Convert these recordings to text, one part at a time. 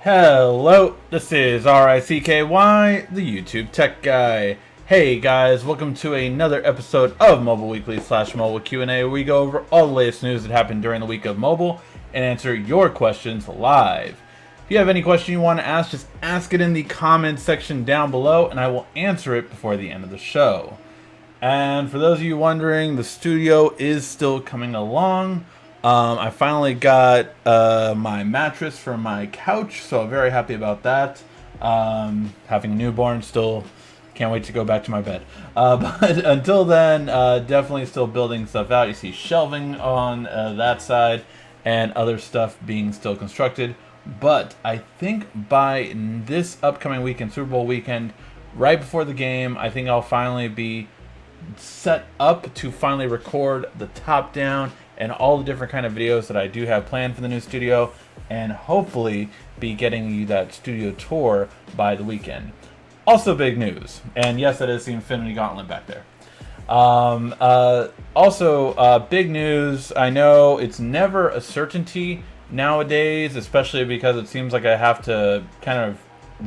Hello, this is RICKY, the YouTube Tech Guy. Hey guys, welcome to another episode of Mobile Weekly / Mobile Q&A, where we go over all the latest news that happened during the week of mobile and answer your questions live. If you have any question you want to ask, just ask it in the comments section down below, and I will answer it before the end of the show. And for those of you wondering, the studio is still coming along. I finally got my mattress for my couch, so I'm very happy about that. Having a newborn, still can't wait to go back to my bed. But until then, definitely still building stuff out. You see shelving on that side and other stuff being still constructed. But I think by this upcoming weekend, Super Bowl weekend, right before the game, I think I'll finally be set up to finally record the top down and all the different kind of videos that I do have planned for the new studio, and hopefully be getting you that studio tour by the weekend. Also big news, and yes, that is the Infinity Gauntlet back there. Big news, I know it's never a certainty nowadays, especially because it seems like I have to kind of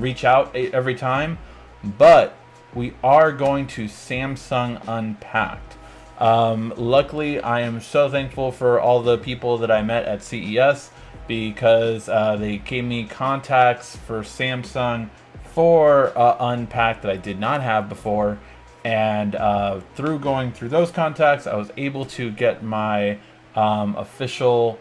reach out every time, but we are going to Samsung Unpacked. Luckily, I am so thankful for all the people that I met at CES, because they gave me contacts for Samsung for Unpacked that I did not have before, and through going through those contacts, I was able to get my official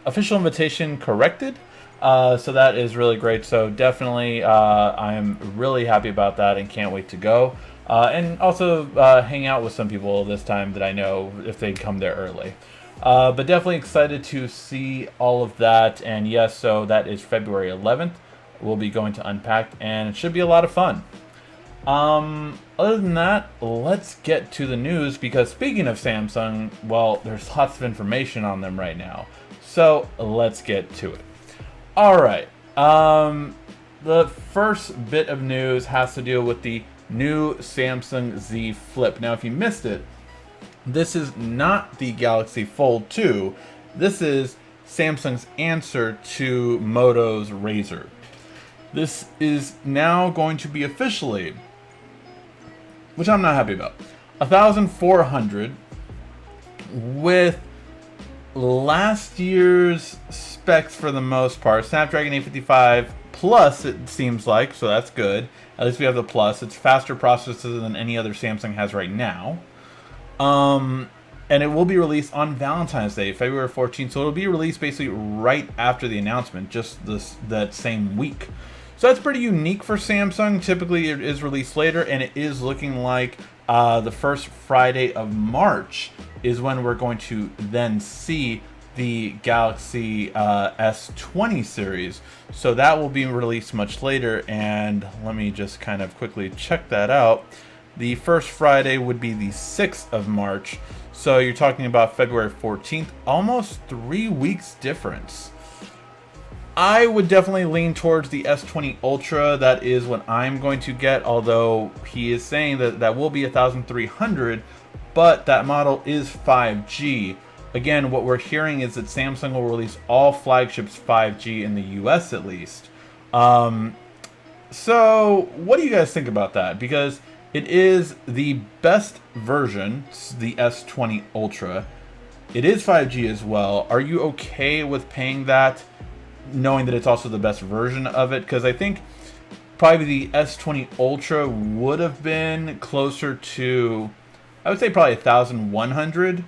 invitation corrected. So that is really great. So definitely, I am really happy about that and can't wait to go. And also hang out with some people this time that I know if they come there early. But definitely excited to see all of that. And yes, so that is February 11th. We'll be going to Unpacked, and it should be a lot of fun. Other than that, let's get to the news, because speaking of Samsung, well, there's lots of information on them right now. So let's get to it. Alright, the first bit of news has to deal with the new Samsung Z Flip. Now, if you missed it, this is not the Galaxy Fold 2. This is Samsung's answer to Moto's Razr. This is now going to be officially, which I'm not happy about, 1,400 with last year's specs for the most part. Snapdragon 855 Plus, it seems like, so that's good. At least we have the Plus. It's faster processor than any other Samsung has right now. And it will be released on Valentine's Day, February 14th. So it'll be released basically right after the announcement, just that same week. So that's pretty unique for Samsung. Typically it is released later, and it is looking like the first Friday of March is when we're going to then see the Galaxy S20 series. So that will be released much later, and let me just kind of quickly check that out. The first Friday would be the 6th of March, so you're talking about February 14th, almost 3 weeks difference. I would definitely lean towards the S20 Ultra. That is what I'm going to get, although he is saying that that will be 1,300, but that model is 5G. Again, what we're hearing is that Samsung will release all flagships 5G in the US at least. So what do you guys think about that? Because it is the best version, the S20 Ultra. It is 5G as well. Are you okay with paying that, knowing that it's also the best version of it? Because I think probably the S20 Ultra would have been closer to, I would say probably 1,100,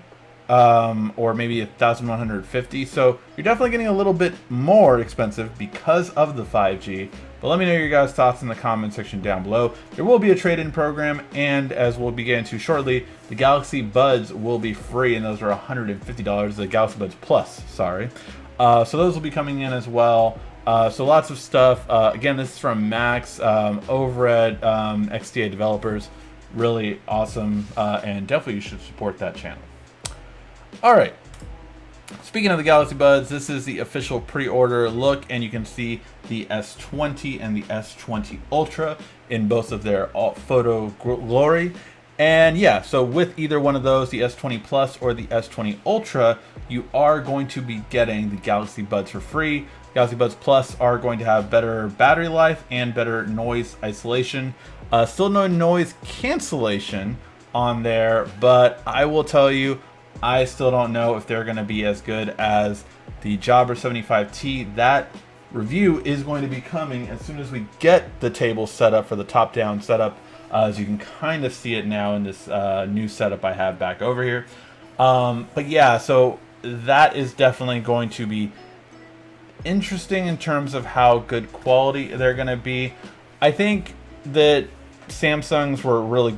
or maybe 1,150. So you're definitely getting a little bit more expensive because of the 5G. But let me know your guys' thoughts in the comment section down below. There will be a trade-in program, and as we'll be getting to shortly, the Galaxy Buds will be free, and those are $150. The Galaxy Buds Plus, sorry. So those will be coming in as well. So lots of stuff. Again, this is from Max over at XDA Developers. Really awesome, and definitely you should support that channel. All right. Speaking of the Galaxy Buds, this is the official pre-order look, and you can see the S20 and the S20 Ultra in both of their photo glory. And yeah, so with either one of those, the S20 Plus or the S20 Ultra, you are going to be getting the Galaxy Buds for free. Galaxy Buds Plus are going to have better battery life and better noise isolation. Still no noise cancellation on there, but I will tell you, I still don't know if they're going to be as good as the Jabra 75T. That review is going to be coming as soon as we get the table set up for the top-down setup. As you can kind of see it now in this new setup I have back over here. But yeah, so that is definitely going to be interesting in terms of how good quality they're going to be. I think that Samsung's were really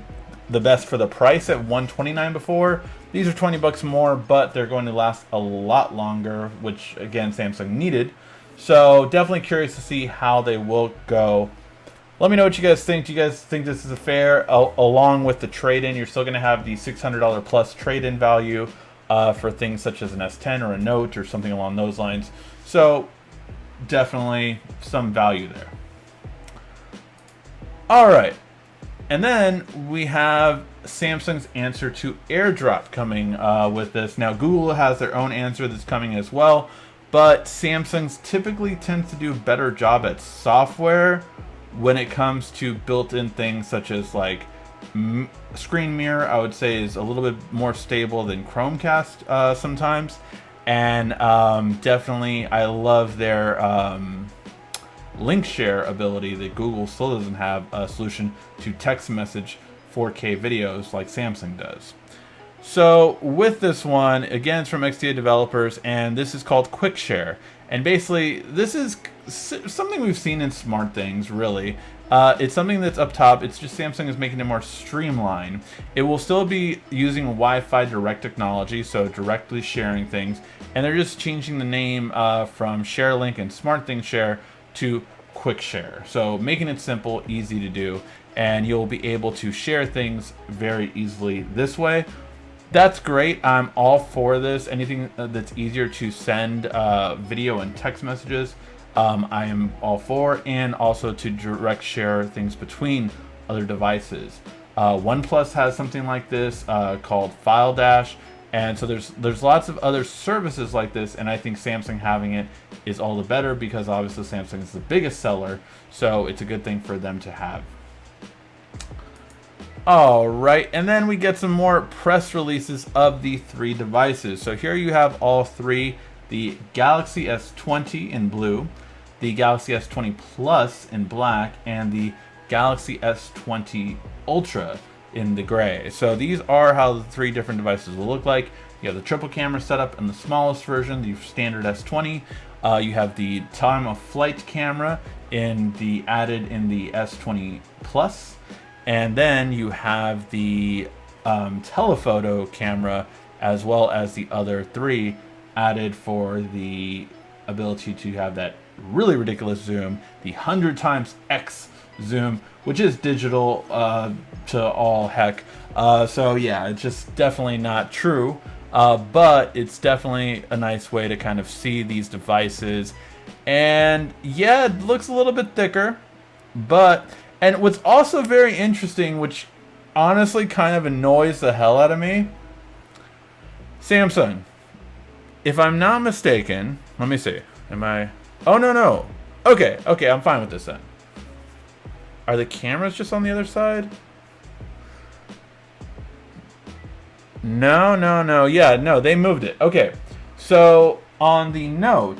the best for the price at $129 before. These are $20 more, but they're going to last a lot longer, which again Samsung needed. So definitely curious to see how they will go. Let me know what you guys think. Do you guys think this is a fair? Along with the trade-in, you're still going to have the $600 plus trade-in value for things such as an S10 or a Note or something along those lines. So definitely some value there. All right. And then we have Samsung's answer to Airdrop coming with this. Now, Google has their own answer that's coming as well, but Samsung's typically tends to do a better job at software when it comes to built-in things such as like screen mirror. I would say is a little bit more stable than Chromecast sometimes. And definitely I love their link share ability that Google still doesn't have a solution to text message 4K videos like Samsung does. So with this one, again, it's from XDA developers, and this is called Quick Share. And basically, this is something we've seen in SmartThings, really. It's something that's up top. It's just Samsung is making it more streamlined. It will still be using Wi-Fi direct technology, so directly sharing things. And they're just changing the name from ShareLink and SmartThings Share to Quick Share. So making it simple, easy to do, and you'll be able to share things very easily this way. That's great. I'm all for this. Anything that's easier to send video and text messages, I am all for, and also to direct share things between other devices. OnePlus has something like this called File Dash, and so there's lots of other services like this, and I think Samsung having it is all the better because obviously Samsung is the biggest seller, so it's a good thing for them to have. All right, and then we get some more press releases of the three devices. So here you have all three: the Galaxy S20 in blue, the Galaxy S20 Plus in black, and the Galaxy S20 Ultra in the gray. So these are how the three different devices will look like. You have the triple camera setup in the smallest version, the standard S20. You have the time of flight camera added in the S20 Plus. And then you have the telephoto camera as well as the other three added for the ability to have that really ridiculous zoom, the 100 times X zoom, which is digital to all heck. So yeah, it's just definitely not true, but it's definitely a nice way to kind of see these devices. And yeah, it looks a little bit thicker, but... And what's also very interesting, which honestly kind of annoys the hell out of me, Samsung, if I'm not mistaken, let me see. Am I? Oh, no. Okay, I'm fine with this then. Are the cameras just on the other side? No. Yeah, no, they moved it. Okay, so on the Note,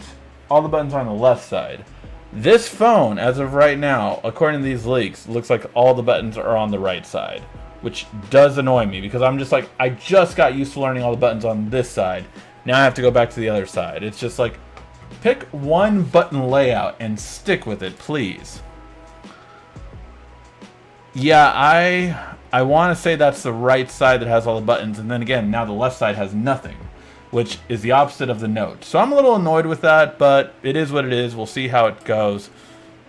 all the buttons are on the left side. This phone, as of right now, according to these leaks, looks like all the buttons are on the right side, which does annoy me because I'm just like, I just got used to learning all the buttons on this side. Now I have to go back to the other side. It's just like, pick one button layout and stick with it, please. Yeah, I want to say that's the right side that has all the buttons, and then again, now the left side has nothing, which is the opposite of the Note. So I'm a little annoyed with that, but it is what it is. We'll see how it goes,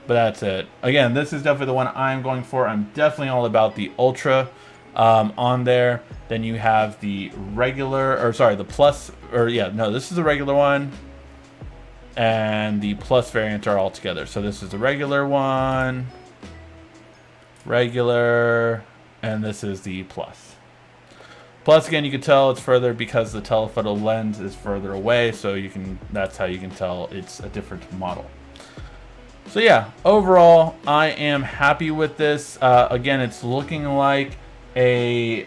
but that's it. Again, this is definitely the one I'm going for. I'm definitely all about the Ultra on there. Then you have the regular, or sorry, the Plus, or yeah, no, this is the regular one, and the Plus variant are all together. So this is the regular one, regular, and this is the Plus. Plus, again, you can tell it's further because the telephoto lens is further away, so that's how you can tell it's a different model. So yeah, overall, I am happy with this. Again, it's looking like a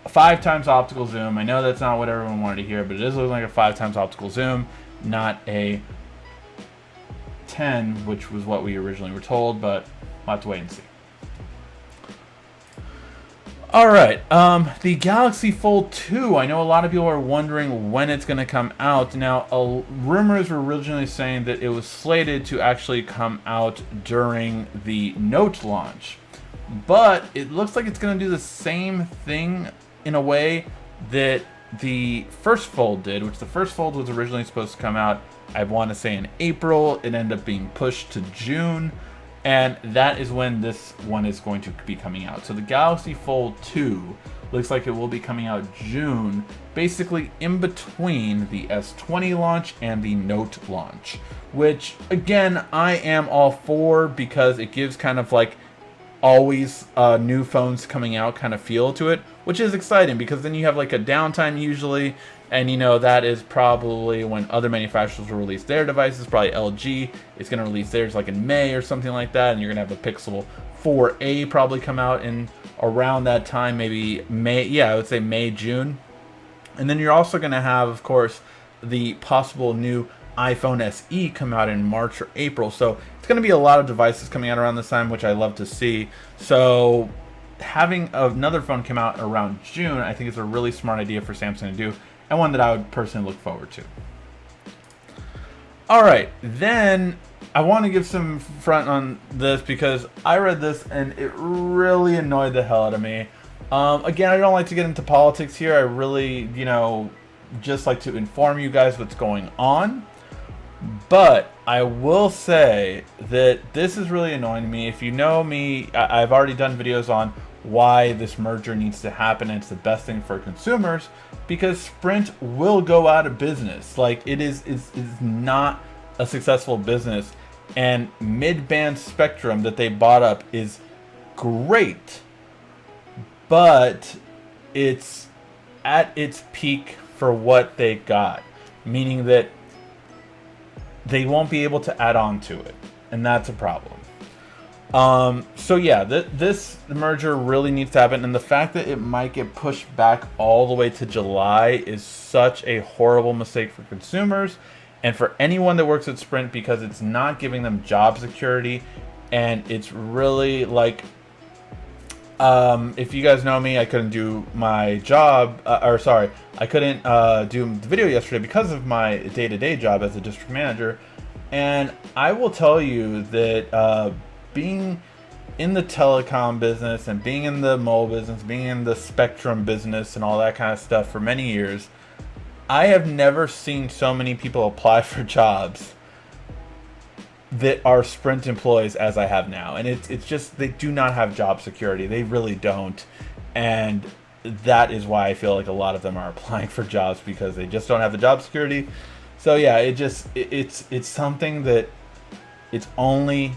5x optical zoom. I know that's not what everyone wanted to hear, but it is looking like a 5x optical zoom, not a 10, which was what we originally were told, but we'll have to wait and see. All right, the Galaxy Fold 2. I know a lot of people are wondering when it's going to come out. Now, rumors were originally saying that it was slated to actually come out during the Note launch. But it looks like it's going to do the same thing in a way that the first Fold did, which the first Fold was originally supposed to come out, I want to say in April. It ended up being pushed to June. And that is when this one is going to be coming out. So the Galaxy Fold 2 looks like it will be coming out June, basically in between the S20 launch and the Note launch, which again, I am all for because it gives kind of like always new phones coming out kind of feel to it, which is exciting because then you have like a downtime usually, and you know that is probably when other manufacturers will release their devices. Probably LG is going to release theirs like in May or something like that, and you're going to have the Pixel 4a probably come out in around that time, maybe May. Yeah, I would say May, June. And then you're also going to have, of course, the possible new iPhone SE come out in March or April. So it's going to be a lot of devices coming out around this time, which I love to see. So having another phone come out around June, I think is a really smart idea for Samsung to do, and one that I would personally look forward to. All right, then I want to give some front on this because I read this and it really annoyed the hell out of me. Again, I don't like to get into politics here. I really, just like to inform you guys what's going on. But I will say that this is really annoying to me. If you know me, I've already done videos on why this merger needs to happen, and it's the best thing for consumers because Sprint will go out of business. Like, it is not a successful business, and mid-band spectrum that they bought up is great, but it's at its peak for what they got, meaning that they won't be able to add on to it, and that's a problem. So yeah, this merger really needs to happen, and the fact that it might get pushed back all the way to July is such a horrible mistake for consumers and for anyone that works at Sprint, because it's not giving them job security, and it's really like, if you guys know me, I couldn't do my job, I couldn't do the video yesterday because of my day-to-day job as a district manager, and I will tell you that being in the telecom business and being in the mobile business, being in the spectrum business and all that kind of stuff for many years, I have never seen so many people apply for jobs that are Sprint employees as I have now. And it's just, they do not have job security. They really don't. And that is why I feel like a lot of them are applying for jobs, because they just don't have the job security. So yeah, it's something that it's only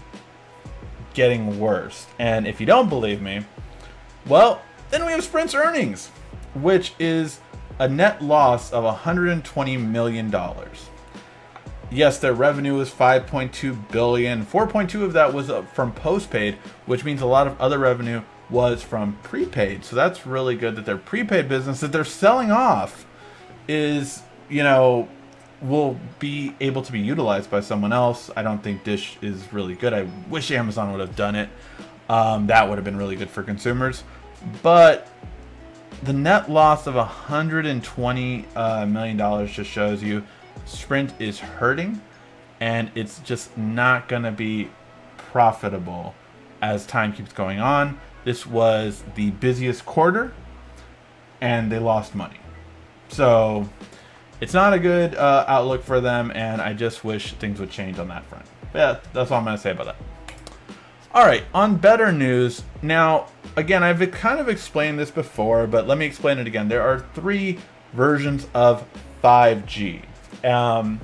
getting worse. And if you don't believe me, well, then we have Sprint's earnings, which is a net loss of $120 million. Yes, their revenue was $5.2 billion. 4.2 of that was from postpaid, which means a lot of other revenue was from prepaid. So that's really good that their prepaid business that they're selling off is, will be able to be utilized by someone else. I don't think Dish is really good. I wish Amazon would have done it. That would have been really good for consumers. But the net loss of $120 million just shows you Sprint is hurting, and it's just not going to be profitable as time keeps going on. This was the busiest quarter, and they lost money. So it's not a good outlook for them, and I just wish things would change on that front. But yeah, that's all I'm going to say about that. All right, on better news. Now, again, I've kind of explained this before, but let me explain it again. There are 3 versions of 5G. And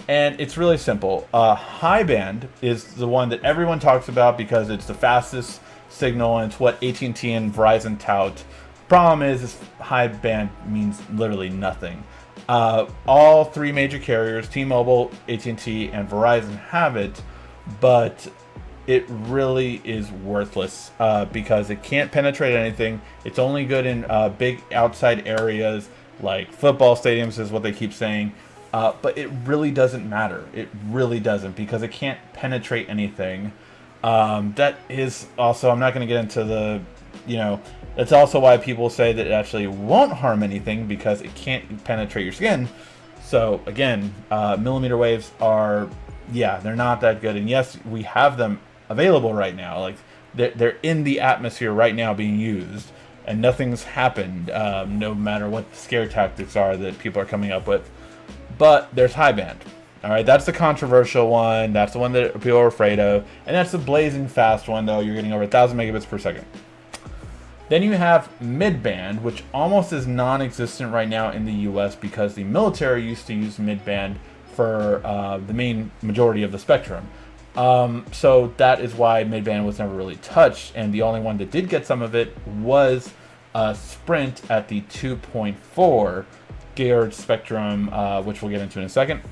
it's really simple. High band is the one that everyone talks about because it's the fastest signal, and it's what AT&T and Verizon tout. Problem is high band means literally nothing. All three major carriers, T-Mobile, AT&T, and Verizon, have it, but it really is worthless because it can't penetrate anything. It's only good in big outside areas like football stadiums is what they keep saying. But it really doesn't matter. It really doesn't, because it can't penetrate anything. That is also, I'm not going to get into the, that's also why people say that it actually won't harm anything, because it can't penetrate your skin. So again, millimeter waves are, they're not that good. And yes, we have them available right now. Like they're in the atmosphere right now being used, and nothing's happened, no matter what the scare tactics are that people are coming up with. But there's high band. All right, that's the controversial one. That's the one that people are afraid of. And that's the blazing fast one, though. You're getting over 1,000 megabits per second. Then you have mid-band, which almost is non-existent right now in the US because the military used to use mid-band for the main majority of the spectrum. So that is why mid-band was never really touched. And the only one that did get some of it was Sprint at the 2.4 gigahertz spectrum, which we'll get into in a second.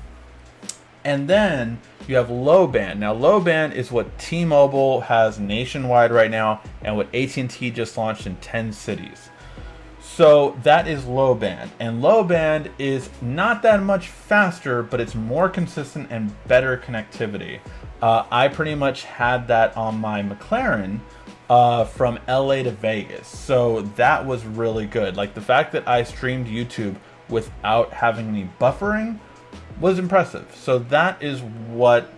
And then you have low band. Now, low band is what T-Mobile has nationwide right now, and what AT&T just launched in 10 cities. So that is low band, and low band is not that much faster, but it's more consistent and better connectivity. I pretty much had that on my McLaren from LA to Vegas, so that was really good. Like, the fact that I streamed YouTube without having any buffering was impressive. So that is what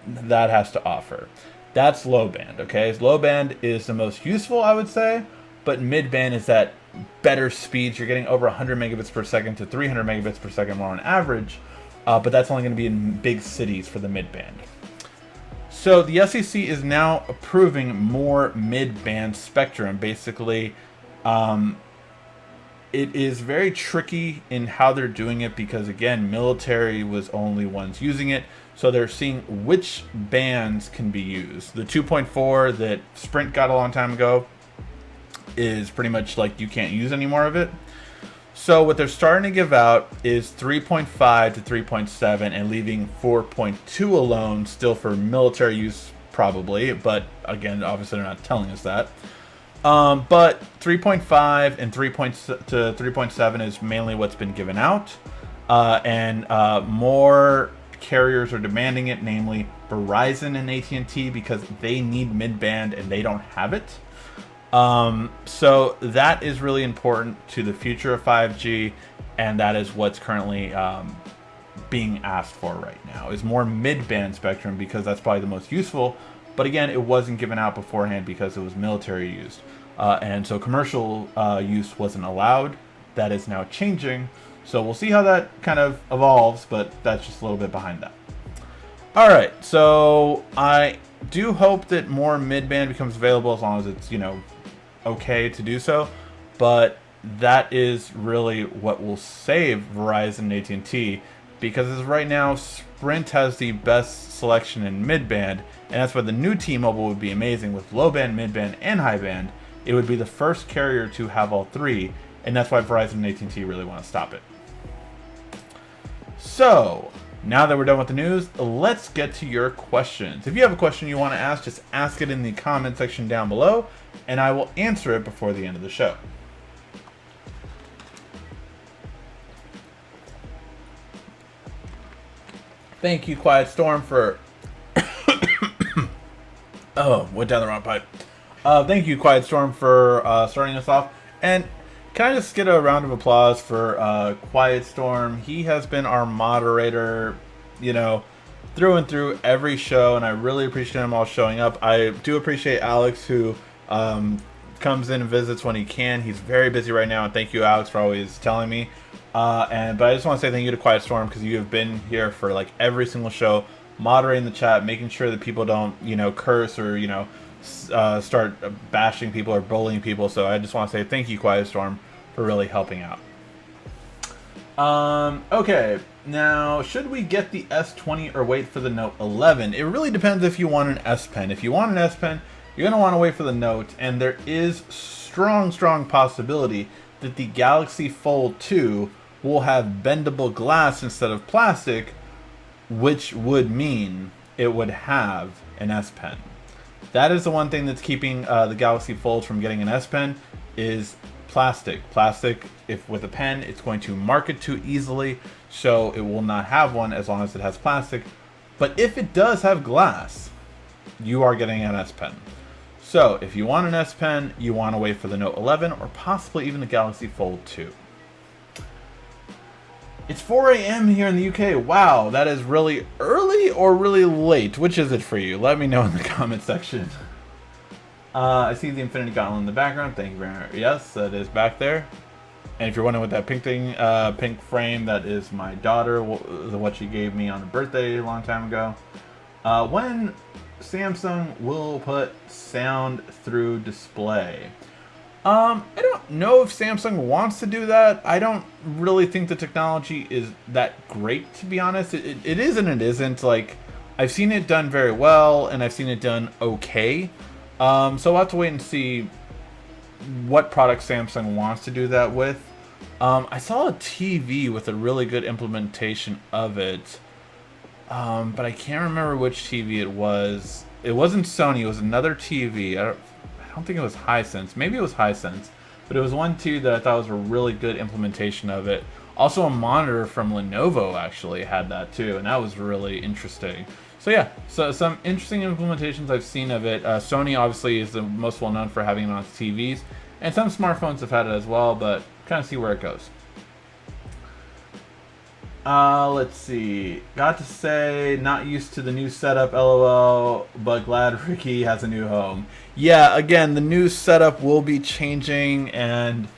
that has to offer. That's low band, okay? Low band is the most useful, I would say, but mid band is that better speeds. You're getting over 100 megabits per second to 300 megabits per second more on average, but that's only going to be in big cities for the mid band. So the SEC is now approving more mid band spectrum. Basically, it is very tricky in how they're doing it because, again, military was only ones using it. So they're seeing which bands can be used. The 2.4 that Sprint got a long time ago is pretty much like you can't use any more of it. So what they're starting to give out is 3.5 to 3.7 and leaving 4.2 alone, still for military use probably. But again, obviously they're not telling us that. But 3.5 and 3.7 is mainly what's been given out. And more carriers are demanding it, namely Verizon and AT&T, because they need mid-band and they don't have it. So that is really important to the future of 5G, and that is what's currently being asked for right now, is more mid-band spectrum, because that's probably the most useful. But again, it wasn't given out beforehand because it was military used. And so commercial use wasn't allowed. That is now changing. So we'll see how that kind of evolves, but that's just a little bit behind that. All right, so I do hope that more mid-band becomes available as long as it's, okay to do so. But that is really what will save Verizon and AT&T, because as of right now, Sprint has the best selection in mid-band, and that's why the new T-Mobile would be amazing with low-band, mid-band, and high-band. It would be the first carrier to have all three, and that's why Verizon and AT&T really want to stop it. So, now that we're done with the news, let's get to your questions. If you have a question you want to ask, just ask it in the comment section down below, and I will answer it before the end of the show. Thank you, Quiet Storm, for... Oh, went down the wrong pipe. Thank you, Quiet Storm, for starting us off. And can I just get a round of applause for Quiet Storm? He has been our moderator, through and through every show, and I really appreciate him all showing up. I do appreciate Alex, who comes in and visits when he can. He's very busy right now, and thank you, Alex, for always telling me. But I just want to say thank you to Quiet Storm, because you have been here for like every single show, moderating the chat, making sure that people don't, curse or, start bashing people or bullying people. So I just want to say thank you, Quiet Storm, for really helping out. Okay, now should we get the S20 or wait for the Note 11? It really depends if you want an S Pen. If you want an S Pen, you're going to want to wait for the Note, and there is strong possibility that the Galaxy Fold 2 will have bendable glass instead of plastic, which would mean it would have an S Pen. That is the one thing that's keeping the Galaxy Fold from getting an S Pen is plastic. Plastic, if with a pen, it's going to mark it too easily, so it will not have one as long as it has plastic. But if it does have glass, you are getting an S Pen. So if you want an S Pen, you want to wait for the Note 11 or possibly even the Galaxy Fold 2. It's 4 a.m. here in the UK. Wow, that is really early or really late. Which is it for you? Let me know in the comment section. I see the Infinity Gauntlet in the background. Thank you very much. Yes, that is back there. And if you're wondering what that pink thing, pink frame, that is my daughter, what she gave me on her birthday a long time ago. When Samsung will put sound through display. I don't know if Samsung wants to do that. I don't really think the technology is that great, to be honest. It is and it isn't. Like, I've seen it done very well, and I've seen it done okay. So we'll have to wait and see what product Samsung wants to do that with. I saw a TV with a really good implementation of it, but I can't remember which TV it was. It wasn't Sony. It was another TV. I don't think it was Hisense. Maybe it was Hisense, but it was one too that I thought was a really good implementation of it. Also, a monitor from Lenovo actually had that too, and that was really interesting. So yeah, so some interesting implementations I've seen of it. Sony obviously is the most well known for having it on TVs, and some smartphones have had it as well, but kind of see where it goes. Let's see. Got to say, not used to the new setup, lol, but glad Ricky has a new home. Yeah, again, the new setup will be changing, and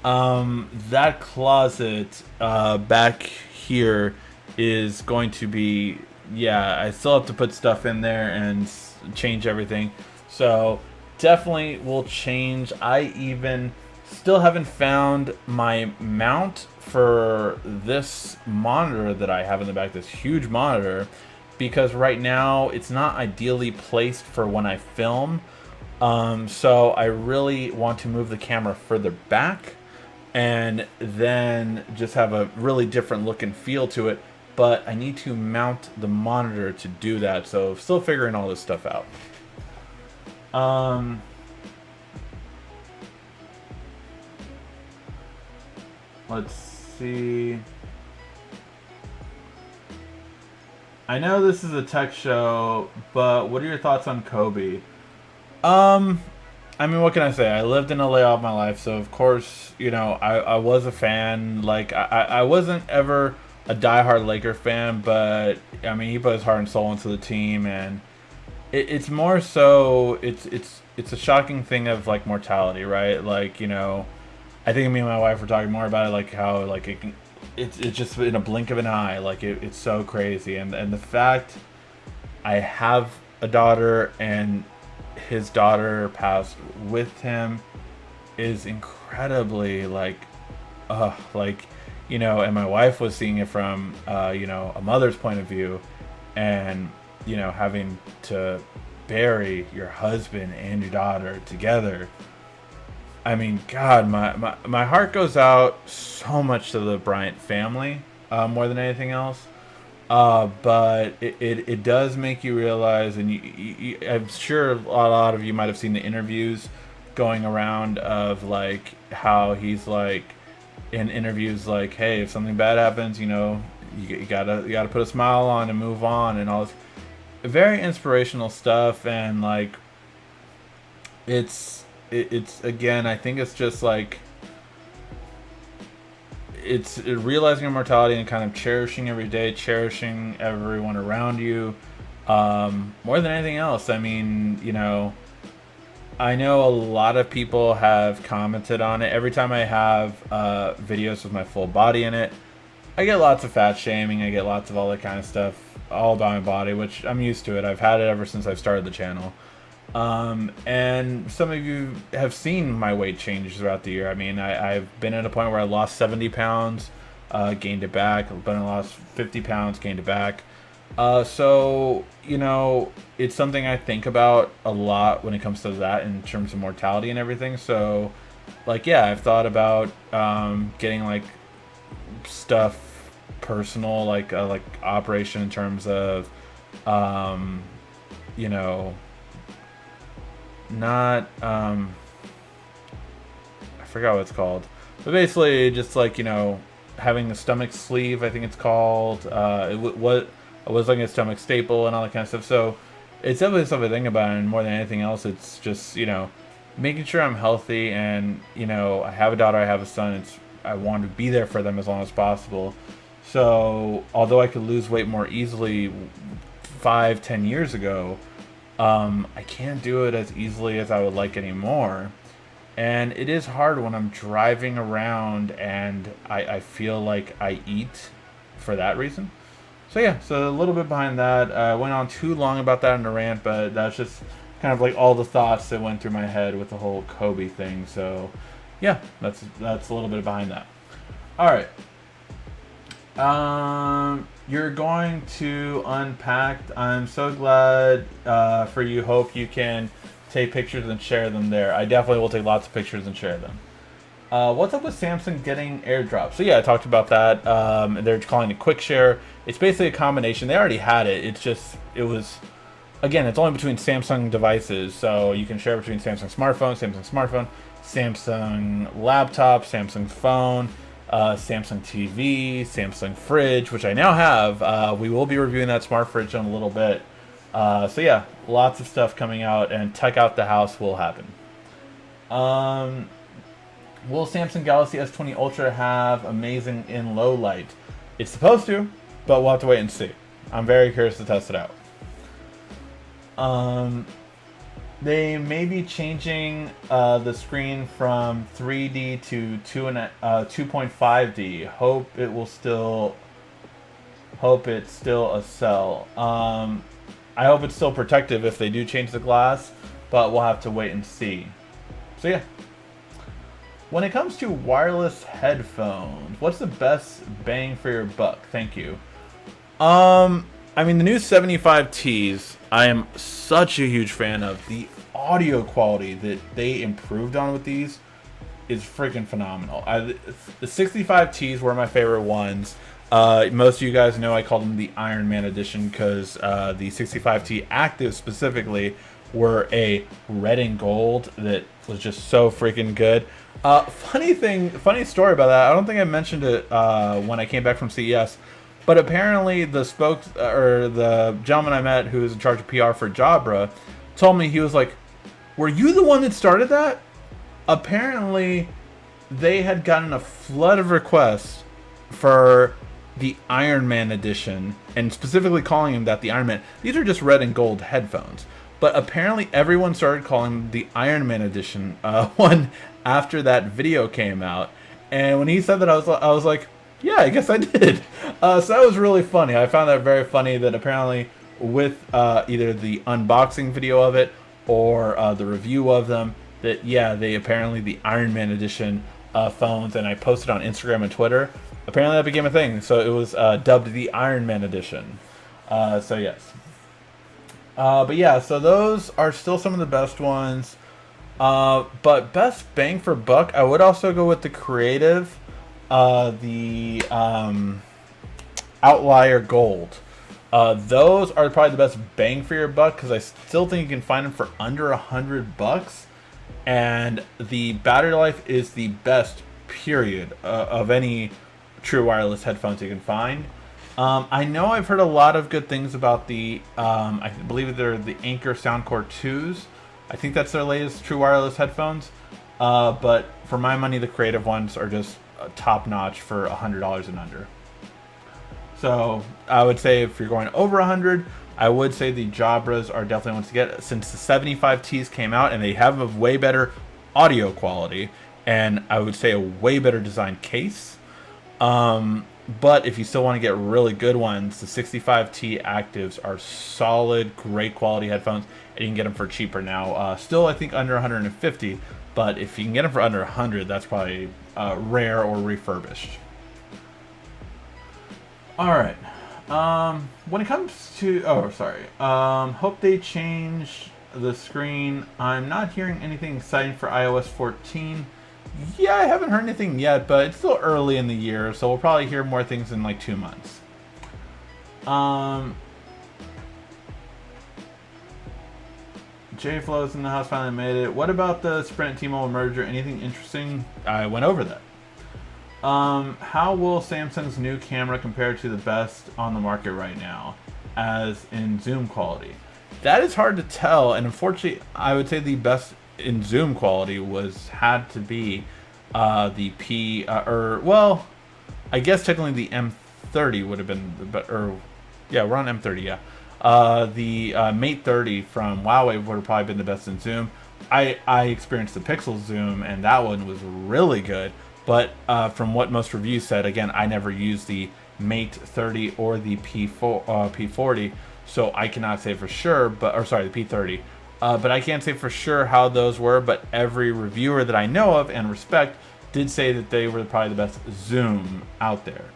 that closet back here is going to be, yeah, I still have to put stuff in there and change everything. So definitely will change. I even still haven't found my mount for this monitor that I have in the back, this huge monitor, because right now it's not ideally placed for when I film. So I really want to move the camera further back and then just have a really different look and feel to it. But I need to mount the monitor to do that, so still figuring all this stuff out. Let's see. I know this is a tech show, but what are your thoughts on Kobe? I mean, what can I say? I lived in LA all my life, so of course, you know, I was a fan. Like, I wasn't ever a diehard Laker fan, but I mean, he put his heart and soul into the team, and it's more so it's a shocking thing of like mortality, right? Like, you know, I think me and my wife were talking more about it, like how like it's just in a blink of an eye, like it's so crazy, and the fact I have a daughter and his daughter passed with him is incredibly like, you know, and my wife was seeing it from you know, a mother's point of view, and you know, having to bury your husband and your daughter together. I mean, God, my heart goes out so much to the Bryant family, more than anything else. But it does make you realize, and I'm sure a lot of you might have seen the interviews going around of like how he's like in interviews like, hey, if something bad happens, you know, you gotta put a smile on and move on, and all this very inspirational stuff. And like it's again, I think it's just like it's realizing your mortality and kind of cherishing every day, cherishing everyone around you, more than anything else. I mean, you know, I know a lot of people have commented on it. Every time I have videos with my full body in it, I get lots of fat shaming. I get lots of all that kind of stuff all about my body, which I'm used to it. I've had it ever since I've started the channel. And some of you have seen my weight change throughout the year. I mean, I've been at a point where I lost 70 pounds, gained it back. But I lost 50 pounds, gained it back. So, you know, it's something I think about a lot when it comes to that in terms of mortality and everything. So, like, yeah, I've thought about getting like stuff personal, like operation in terms of, um, you know, not I forgot what it's called, but basically just like, you know, having a stomach sleeve, I think it's called. What I was like a stomach staple and all that kind of stuff. So it's definitely something to think about, and more than anything else, it's just, you know, making sure I'm healthy, and you know, I have a daughter, I have a son. I want to be there for them as long as possible. So although I could lose weight more easily 5, 10 years ago, I can't do it as easily as I would like anymore. And it is hard when I'm driving around and I feel like I eat for that reason. So yeah, so a little bit behind that. I went on too long about that in a rant, but that's just kind of like all the thoughts that went through my head with the whole Kobe thing. So yeah, that's a little bit behind that. All right. You're going to unpack. I'm so glad for you. Hope you can take pictures and share them there. I definitely will take lots of pictures and share them. What's up with Samsung getting Airdrop? So yeah, I talked about that. They're calling it Quick Share. It's basically a combination. They already had it. It was, again, it's only between Samsung devices, so you can share between Samsung smartphone, Samsung laptop, Samsung phone, Samsung TV, Samsung fridge, which I now have. We will be reviewing that smart fridge in a little bit. So yeah, lots of stuff coming out, and tech out the house will happen. Will Samsung Galaxy S20 Ultra have amazing in low light? It's supposed to, but we'll have to wait and see. I'm very curious to test it out. They may be changing the screen from 3D to 2.5D. Hope it's still a sell. I hope it's still protective if they do change the glass, but we'll have to wait and see. So yeah. When it comes to wireless headphones, what's the best bang for your buck? Thank you. I mean, the new 75Ts, I am such a huge fan of. The audio quality that they improved on with these is freaking phenomenal. The 65Ts were my favorite ones. Most of you guys know I called them the Iron Man edition because the 65T Active specifically were a red and gold that was just so freaking good. Funny story about that. I don't think I mentioned it when I came back from CES, but apparently the the gentleman I met who was in charge of PR for Jabra told me, he was like, "Were you the one that started that?" Apparently, they had gotten a flood of requests for the Iron Man edition, and specifically calling him that, the Iron Man. These are just red and gold headphones. But apparently everyone started calling him the Iron Man edition one after that video came out. And when he said that, I was like, yeah, I guess I did. So that was really funny. I found that very funny that apparently with either the unboxing video of it or the review of them, that yeah, they apparently the Iron Man edition phones, and I posted on Instagram and Twitter. Apparently that became a thing. So it was dubbed the Iron Man edition. So yes. But yeah, so those are still some of the best ones. But best bang for buck, I would also go with the Creative, the Outlier Gold. Those are probably the best bang for your buck because I still think you can find them for under $100, and the battery life is the best period of any true wireless headphones you can find. I know I've heard a lot of good things about the, I believe they're the Anker Soundcore 2s. I think that's their latest true wireless headphones. But for my money, the Creative ones are just top notch for $100 and under. So I would say if you're going over 100, I would say the Jabras are definitely ones to get, since the 75Ts came out and they have a way better audio quality, and I would say a way better designed case. But if you still want to get really good ones, the 65T Actives are solid, great quality headphones, and you can get them for cheaper now. Still, I think under 150, but if you can get them for under 100, that's probably rare or refurbished. All right. When it comes to, oh, sorry. Hope they change the screen. I'm not hearing anything exciting for iOS 14. Yeah, I haven't heard anything yet, but it's still early in the year, so we'll probably hear more things in like 2 months. J-Flow's in the house, finally made it. What about the Sprint T-Mobile merger? Anything interesting? I went over that. How will Samsung's new camera compare to the best on the market right now, as in zoom quality? That is hard to tell, and unfortunately, I would say the best in zoom quality had to be the I guess technically the M30 would have been the better. Yeah, we're on M30. Yeah, the Mate 30 from Huawei would have probably been the best in zoom. I experienced the Pixel zoom, and that one was really good. But from what most reviews said, again, I never used the Mate 30 or the P40, so I cannot say for sure. The P30. But I can't say for sure how those were. But every reviewer that I know of and respect did say that they were probably the best zoom out there.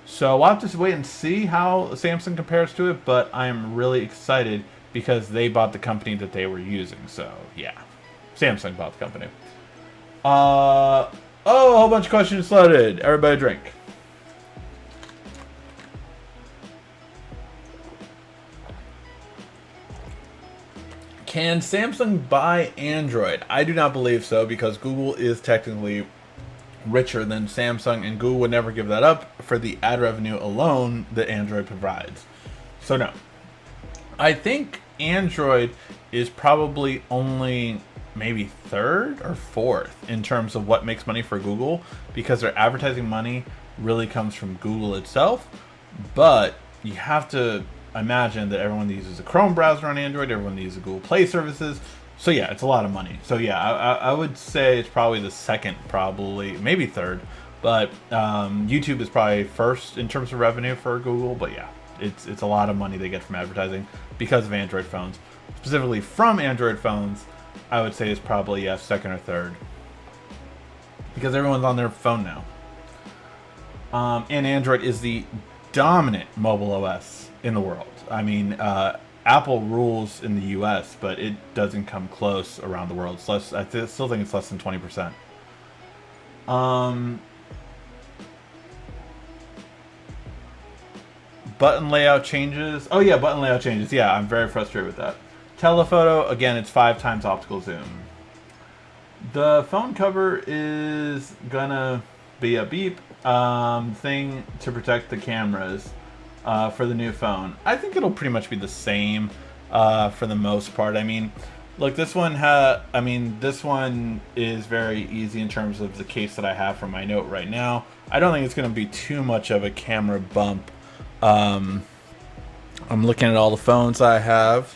So we'll have to wait and see how Samsung compares to it. But I'm really excited because they bought the company that they were using. So yeah, Samsung bought the company. Oh, a whole bunch of questions loaded. Everybody drink. Can Samsung buy Android? I do not believe so because Google is technically richer than Samsung, and Google would never give that up for the ad revenue alone that Android provides. So no. I think Android is probably only maybe third or fourth in terms of what makes money for Google, because their advertising money really comes from Google itself. But you have to imagine that everyone uses a Chrome browser on Android, everyone uses Google Play services. So yeah, it's a lot of money. So yeah, I would say it's probably the second, probably maybe third. But YouTube is probably first in terms of revenue for Google. But yeah, it's a lot of money they get from advertising because of Android phones. Specifically from Android phones, I would say is probably second or third, because everyone's on their phone now. And Android is the dominant mobile OS in the world. I mean, Apple rules in the US, but it doesn't come close around the world. It's less, I still think it's less than 20%. Button layout changes. Oh yeah, button layout changes. Yeah, I'm very frustrated with that. Telephoto, again, it's 5 times optical zoom. The phone cover is gonna be a beep thing to protect the cameras for the new phone. I think it'll pretty much be the same for the most part. I mean, look, this one is very easy in terms of the case that I have for my Note right now. I don't think it's gonna be too much of a camera bump. I'm looking at all the phones I have,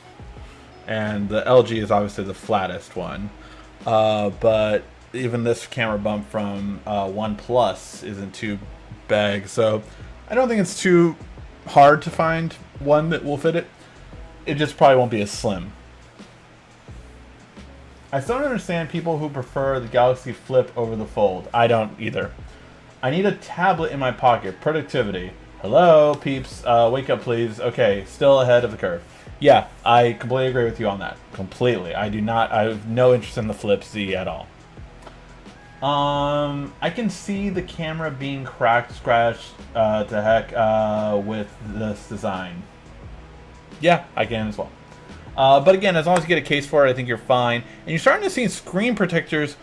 and the LG is obviously the flattest one. But even this camera bump from OnePlus isn't too big, so I don't think it's too hard to find one that will fit it. It just probably won't be as slim. I still don't understand people who prefer the Galaxy Flip over the Fold. I don't either. I need a tablet in my pocket. Productivity. Hello, peeps. Wake up, please. Okay, still ahead of the curve. Yeah, I completely agree with you on that. Completely. I have no interest in the Flip Z at all. I can see the camera being cracked, scratched to heck with this design. Yeah, I can as well. But again, as long as you get a case for it, I think you're fine. And you're starting to see screen protectors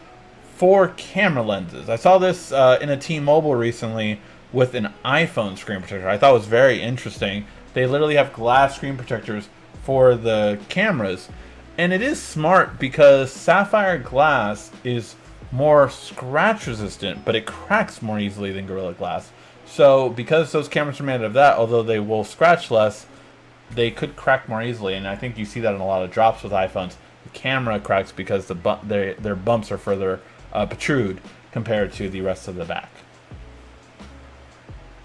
for camera lenses. I saw this in a T-Mobile recently with an iPhone screen protector. I thought it was very interesting. They literally have glass screen protectors for the cameras. And it is smart because sapphire glass is more scratch resistant, but it cracks more easily than Gorilla Glass. So because those cameras are made of that, although they will scratch less, they could crack more easily. And I think you see that in a lot of drops with iPhones. The camera cracks because their bumps are further protrude compared to the rest of the back.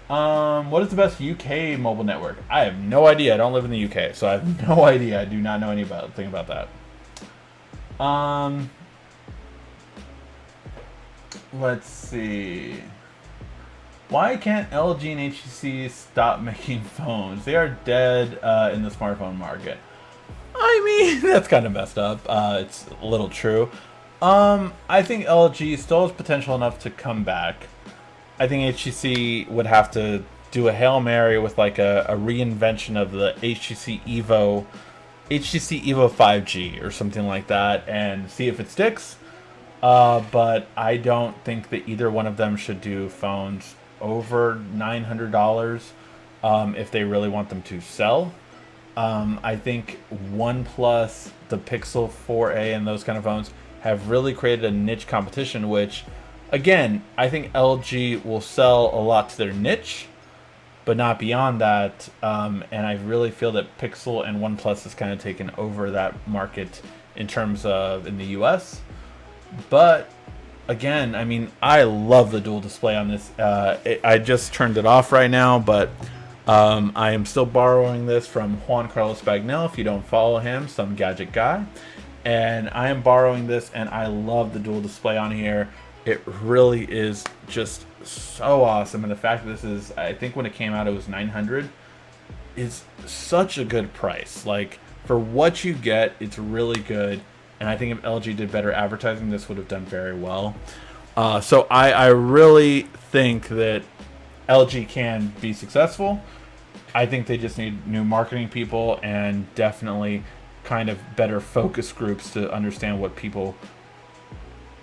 What is the best UK mobile network? I have no idea. I don't live in the UK, so I have no idea. I do not know anything about that. Let's see. Why can't LG and HTC stop making phones? They are dead in the smartphone market. I mean, that's kind of messed up. It's a little true. I think LG still has potential enough to come back. I think HTC would have to do a Hail Mary with like a reinvention of the HTC Evo 5G or something like that and see if it sticks. But I don't think that either one of them should do phones over $900 if they really want them to sell. I think OnePlus, the Pixel 4a, and those kind of phones have really created a niche competition, which, again, I think LG will sell a lot to their niche, but not beyond that. And I really feel that Pixel and OnePlus has kind of taken over that market in terms of in the US. But again, I mean, I love the dual display on this. I just turned it off right now, but I am still borrowing this from Juan Carlos Bagnell. If you don't follow him, some gadget guy. And I am borrowing this, and I love the dual display on here. It really is just so awesome. And the fact that this is, I think when it came out, it was $900, is such a good price. Like, for what you get, it's really good. And I think if LG did better advertising, this would have done very well. So I really think that LG can be successful. I think they just need new marketing people and definitely kind of better focus groups to understand what people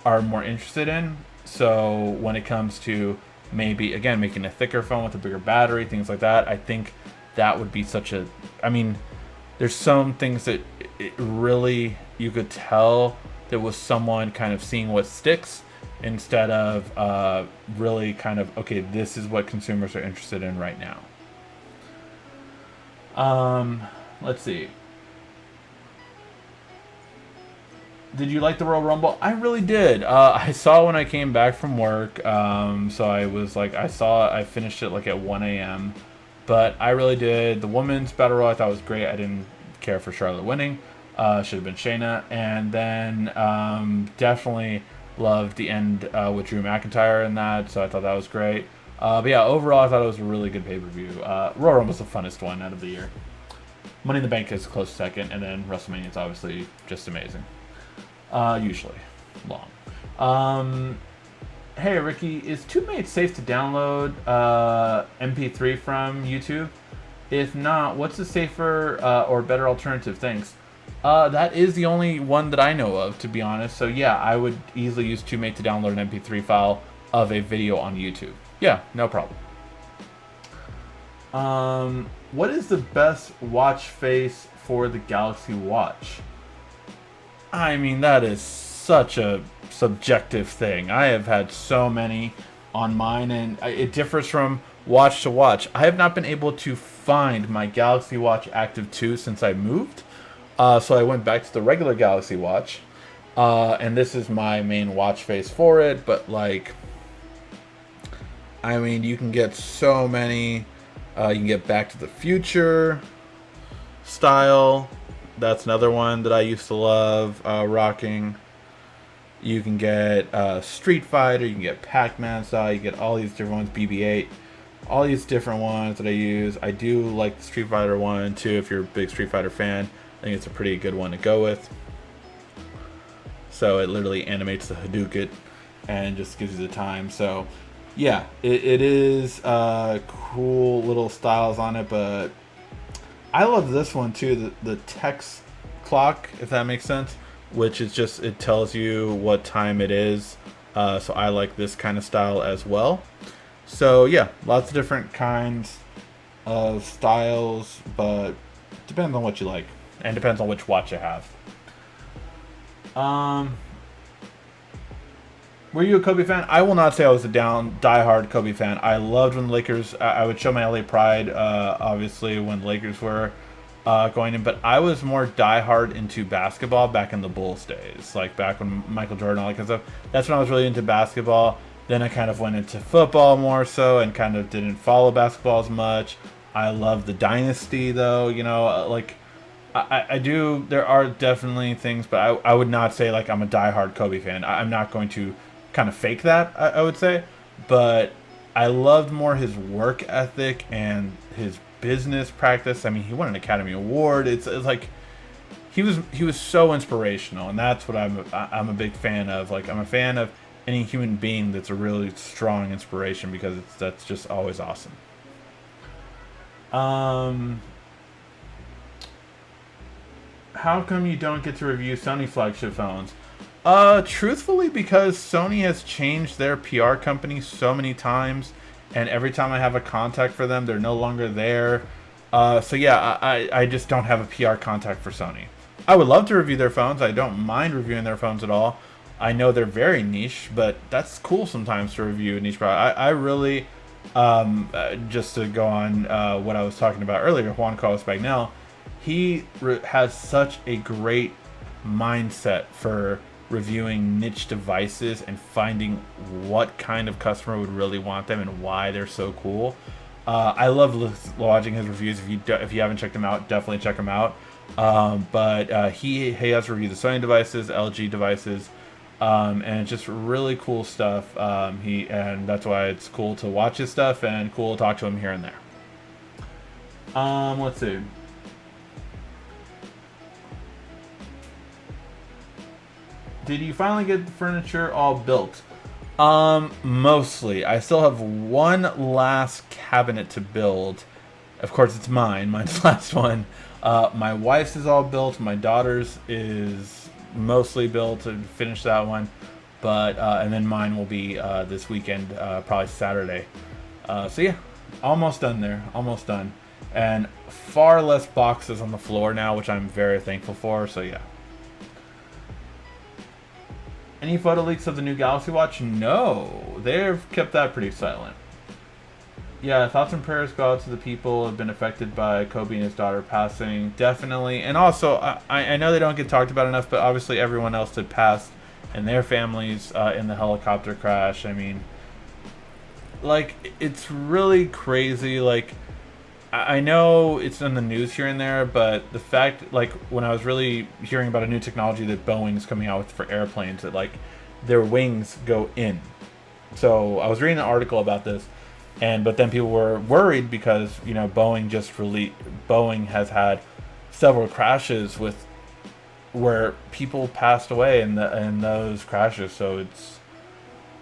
are more interested in. So when it comes to maybe, again, making a thicker phone with a bigger battery, things like that, I think that would be such a... I mean, there's some things that it really, you could tell there was someone kind of seeing what sticks instead of really kind of, okay, this is what consumers are interested in right now. Let's see. Did you like the Royal Rumble? I really did. I saw it when I came back from work. So I was like, I finished it like at 1 a.m. But I really did. The women's battle royal I thought was great. I didn't care for Charlotte winning. Should have been Shayna. And then definitely loved the end with Drew McIntyre in that. So I thought that was great. But yeah, overall I thought it was a really good pay-per-view. Royal Rumble was the funnest one out of the year. Money in the Bank is a close second. And then WrestleMania is obviously just amazing. Usually long. Hey Ricky, is TubeMate safe to download MP3 from YouTube? If not, what's a safer or better alternative? Thanks. That is the only one that I know of, to be honest. So yeah, I would easily use TubeMate to download an MP3 file of a video on YouTube. Yeah, no problem. What is the best watch face for the Galaxy Watch? I mean, that is such a subjective thing. I have had so many on mine, and it differs from watch to watch. I have not been able to find my Galaxy Watch Active 2 since I moved. So I went back to the regular Galaxy Watch. And this is my main watch face for it. But, like, I mean, you can get so many. You can get Back to the Future style. That's another one that I used to love rocking. You can get Street Fighter, you can get Pac-Man style, you get all these different ones, BB-8, all these different ones that I use. I do like the Street Fighter one too, if you're a big Street Fighter fan. I think it's a pretty good one to go with. So it literally animates the Hadouken and just gives you the time. So yeah, it is cool little styles on it, but I love this one too, the text clock, if that makes sense, which is just, it tells you what time it is. So I like this kind of style as well. So yeah, lots of different kinds of styles, but depends on what you like and depends on which watch you have. Were you a Kobe fan? I will not say I was a die-hard Kobe fan. I loved when the Lakers, I would show my LA pride, obviously, when the Lakers were going in, but I was more die-hard into basketball back in the Bulls days, like back when Michael Jordan, all that kind of stuff. That's when I was really into basketball. Then I kind of went into football more so and kind of didn't follow basketball as much. I love the dynasty, though, you know, like, I do, there are definitely things, but I would not say, like, I'm a die-hard Kobe fan. I'm not going to kind of fake that, I would say, but I loved more his work ethic and his business practice. I mean, he won an Academy Award. It's like he was so inspirational, and that's what I'm a big fan of. Like, I'm a fan of any human being that's a really strong inspiration, because that's just always awesome. How come you don't get to review Sony flagship phones? Truthfully, because Sony has changed their PR company so many times, and every time I have a contact for them, they're no longer there. So yeah, I just don't have a PR contact for Sony. I would love to review their phones. I don't mind reviewing their phones at all. I know they're very niche, but that's cool sometimes to review a niche product. I really, just to go on what I was talking about earlier, Juan Carlos Bagnell, he has such a great mindset for reviewing niche devices and finding what kind of customer would really want them and why they're so cool. I love watching his reviews. If you haven't checked him out, definitely check him out. But he has reviewed the Sony devices, LG devices, and it's just really cool stuff. And that's why it's cool to watch his stuff and cool to talk to him here and there. Let's see. Did you finally get the furniture all built? Mostly. I still have one last cabinet to build. Of course, it's mine. Mine's the last one. My wife's is all built. My daughter's is mostly built to finish that one. But and then mine will be this weekend, probably Saturday. So yeah, almost done there. Almost done. And far less boxes on the floor now, which I'm very thankful for. So yeah. Any photo leaks of the new Galaxy Watch? No, they've kept that pretty silent. Yeah, thoughts and prayers go out to the people who have been affected by Kobe and his daughter passing. Definitely. And also, I know they don't get talked about enough, but obviously everyone else had passed and their families in the helicopter crash. I mean, like, it's really crazy. Like, I know it's in the news here and there, but the fact, like, when I was really hearing about a new technology that Boeing's coming out with for airplanes, that, like, their wings go in. So I was reading an article about this, but then people were worried because, you know, Boeing has had several crashes with where people passed away in those crashes. So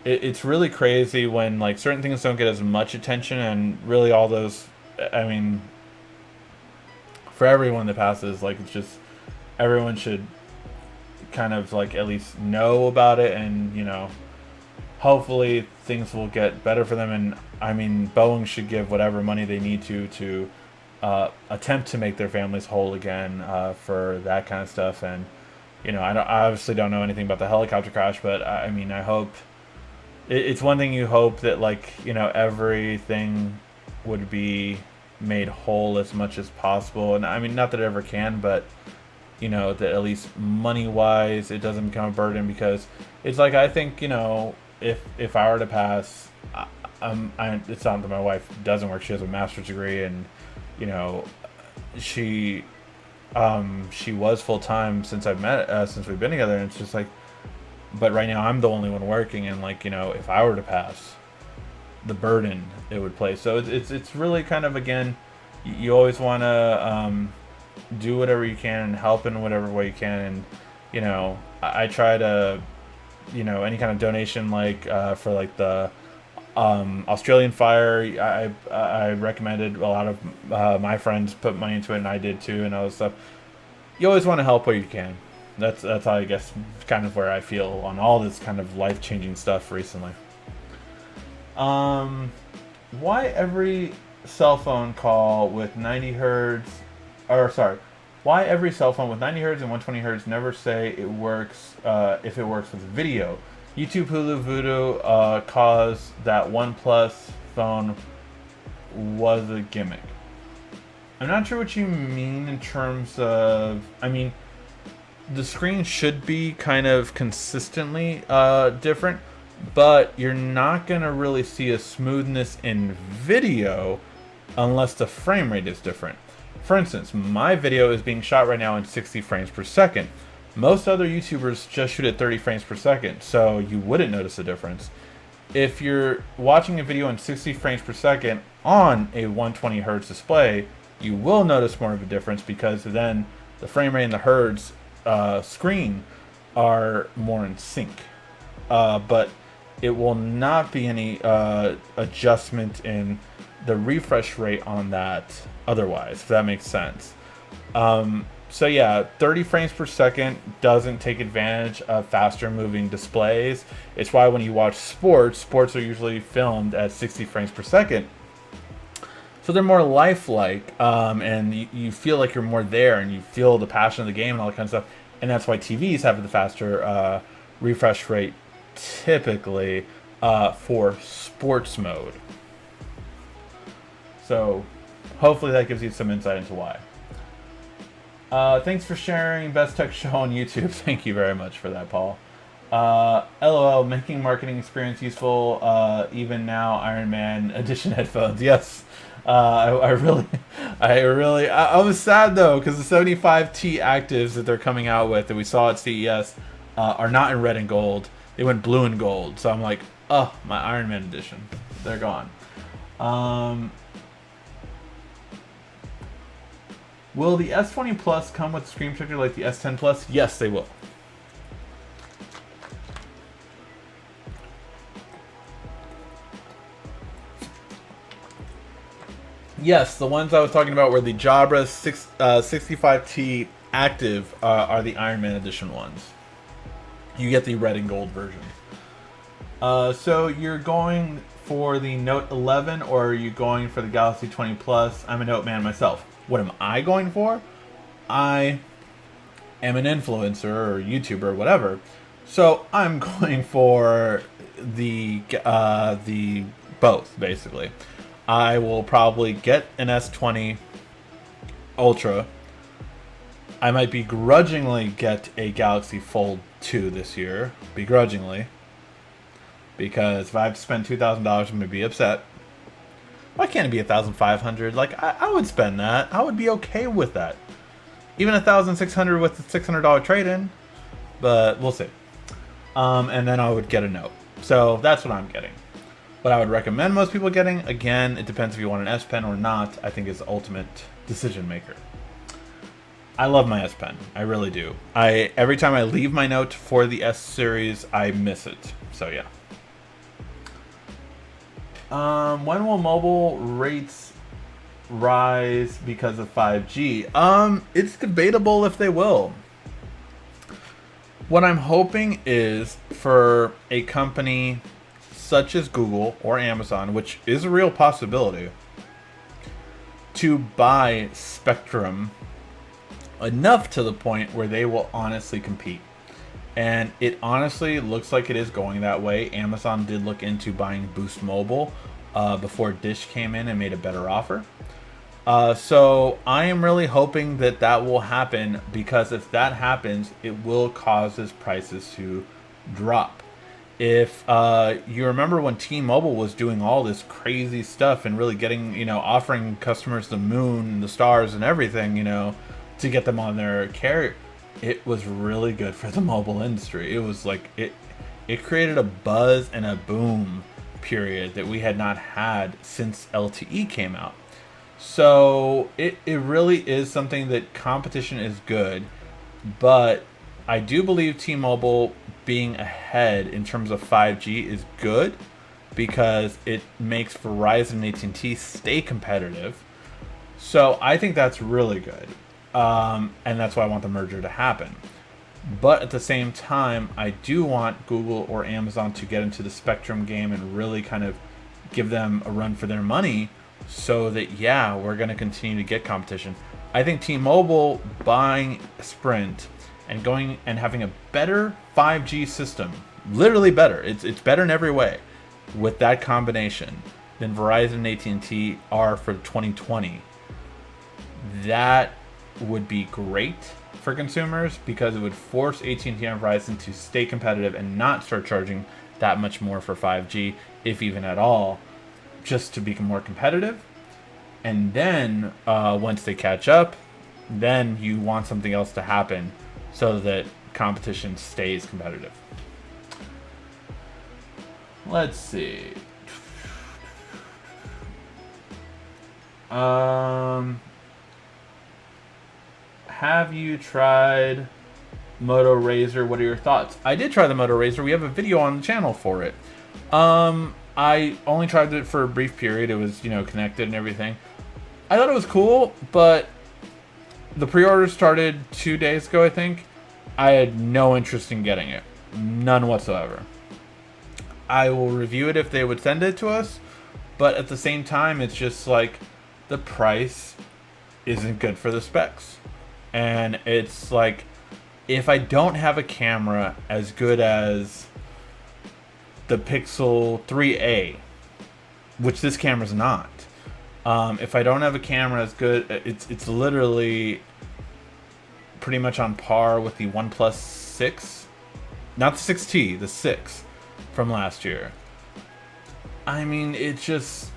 it's really crazy when, like, certain things don't get as much attention, and really all those, I mean, for everyone that passes, like, it's just, everyone should kind of, like, at least know about it, and, you know, hopefully things will get better for them. And I mean, Boeing should give whatever money they need to attempt to make their families whole again, for that kind of stuff. And, you know, I obviously don't know anything about the helicopter crash, but I mean, I hope, it's one thing you hope that, like, you know, everything would be made whole as much as possible. And I mean, not that it ever can, but, you know, that at least money wise it doesn't become a burden. Because it's like, I think, you know, if I were to pass, it's not that my wife doesn't work. She has a master's degree, and, you know, she was full-time since we've been together. And it's just like, but right now I'm the only one working, and, like, you know, if I were to pass, the burden it would place. So it's really kind of, again, you always want to do whatever you can and help in whatever way you can. And, you know, I try to, you know, any kind of donation, like, for, like, the Australian fire, I recommended a lot of my friends put money into it, and I did too, and all this stuff. You always want to help where you can. That's I guess kind of where I feel on all this kind of life-changing stuff recently. Why every cell phone call with 90 hertz, or sorry, why every cell phone with 90 hertz and 120 hertz never say it works, if it works with video? YouTube, Hulu, Voodoo, caused that OnePlus phone was a gimmick. I'm not sure what you mean in terms of, I mean, the screen should be kind of consistently different, but you're not going to really see a smoothness in video unless the frame rate is different. For instance, my video is being shot right now in 60 frames per second. Most other YouTubers just shoot at 30 frames per second, so you wouldn't notice a difference. if you're watching a video in 60 frames per second on a 120 hertz display, you will notice more of a difference because then the frame rate and the hertz screen are more in sync. But it will not be any adjustment in the refresh rate on that otherwise, if that makes sense. So yeah, 30 frames per second doesn't take advantage of faster moving displays. It's why when you watch sports are usually filmed at 60 frames per second. So they're more lifelike, and you feel like you're more there, and you feel the passion of the game and all that kind of stuff. And that's why TVs have the faster refresh rate typically for sports mode. So hopefully that gives you some insight into why. Thanks for sharing Best Tech Show on YouTube. Thank you very much for that, Paul. LOL, making marketing experience useful even now. Iron Man edition headphones. Yes. I was sad though because the 75T actives that they're coming out with that we saw at CES are not in red and gold. They went blue and gold. So I'm like, oh, my Iron Man edition. They're gone. Will the S20 Plus come with a screen protector like the S10 Plus? Yes, they will. Yes, the ones I was talking about were the Jabra 65T Active are the Iron Man Edition ones. You get the red and gold version. So you're going for the Note 11 or are you going for the Galaxy 20 Plus? I'm a Note man myself. What am I going for? I am an influencer or YouTuber or whatever. So I'm going for the both, basically. I will probably get an S20 Ultra. I might begrudgingly get a Galaxy Fold 2 this year. Begrudgingly. Because if I have to spend $2,000, I'm going to be upset. Why can't it be $1,500? Like, I would spend that. I would be okay with that. Even $1,600 with the $600 trade-in. But we'll see. And then I would get a Note. So that's what I'm getting. What I would recommend most people getting, again, it depends if you want an S Pen or not, I think is the ultimate decision maker. I love my S Pen. I really do. Every time I leave my Note for the S series, I miss it. So yeah. When will mobile rates rise because of 5G? It's debatable if they will. What I'm hoping is for a company such as Google or Amazon, which is a real possibility, to buy spectrum enough to the point where they will honestly compete. And it honestly looks like it is going that way. Amazon did look into buying Boost Mobile before Dish came in and made a better offer. So I am really hoping that that will happen, because if that happens, it will cause its prices to drop. If you remember when T-Mobile was doing all this crazy stuff and really getting, offering customers the moon, the stars and everything, to get them on their carrier, it was really good for the mobile industry. It was like, it created a buzz and a boom period that we had not had since LTE came out. So it really is something that competition is good, but I do believe T-Mobile being ahead in terms of 5G is good because it makes Verizon and AT&T stay competitive. So I think that's really good. And that's why I want the merger to happen. But at the same time, I do want Google or Amazon to get into the spectrum game and really kind of give them a run for their money so that, yeah, we're going to continue to get competition. I think T-Mobile buying Sprint and going and having a better 5G system, literally better, it's better in every way with that combination than Verizon and AT&T are for 2020. That would be great for consumers because it would force AT&T and Verizon to stay competitive and not start charging that much more for 5G, if even at all, just to become more competitive. And then once they catch up, then you want something else to happen so that competition stays competitive. Let's see. Have you tried Moto Razor? What are your thoughts? I did try the Moto Razor. We have a video on the channel for it. I only tried it for a brief period. It was, connected and everything. I thought it was cool, but the pre-order started 2 days ago, I think. I had no interest in getting it. None whatsoever. I will review it if they would send it to us, but at the same time, it's just like the price isn't good for the specs. And it's like, if I don't have a camera as good as the Pixel 3a, which this camera's not, if I don't have a camera as good, it's literally pretty much on par with the OnePlus 6, not the 6T, the 6 from last year. I mean, it's just,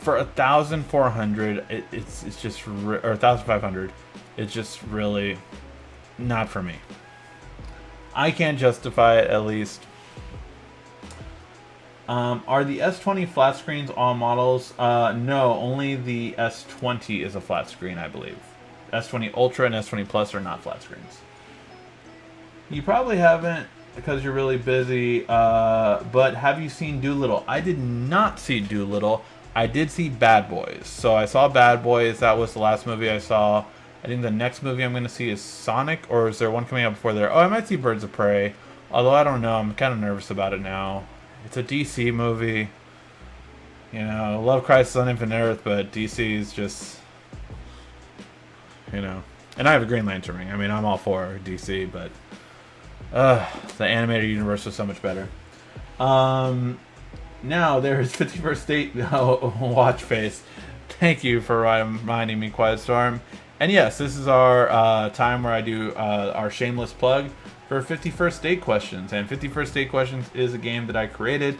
for 1,400, it's just or 1,500, it's just really not for me. I can't justify it, at least. Are the S20 flat screens all models? No, only the S20 is a flat screen, I believe. S20 Ultra and S20 Plus are not flat screens. You probably haven't because you're really busy, but have you seen Doolittle? I did not see Doolittle. I did see Bad Boys. So I saw Bad Boys. That was the last movie I saw. I think the next movie I'm going to see is Sonic, or is there one coming out before there? Oh, I might see Birds of Prey. Although I don't know. I'm kind of nervous about it now. It's a DC movie. Love Crisis on Infinite Earth, but DC is just, And I have a Green Lantern ring. I mean, I'm all for DC, but the animated universe was so much better. Now there's 51st Date watch face. Thank you for reminding me, Quiet Storm. And yes, this is our time where I do our shameless plug for 51st Date Questions. And 51st Date Questions is a game that I created.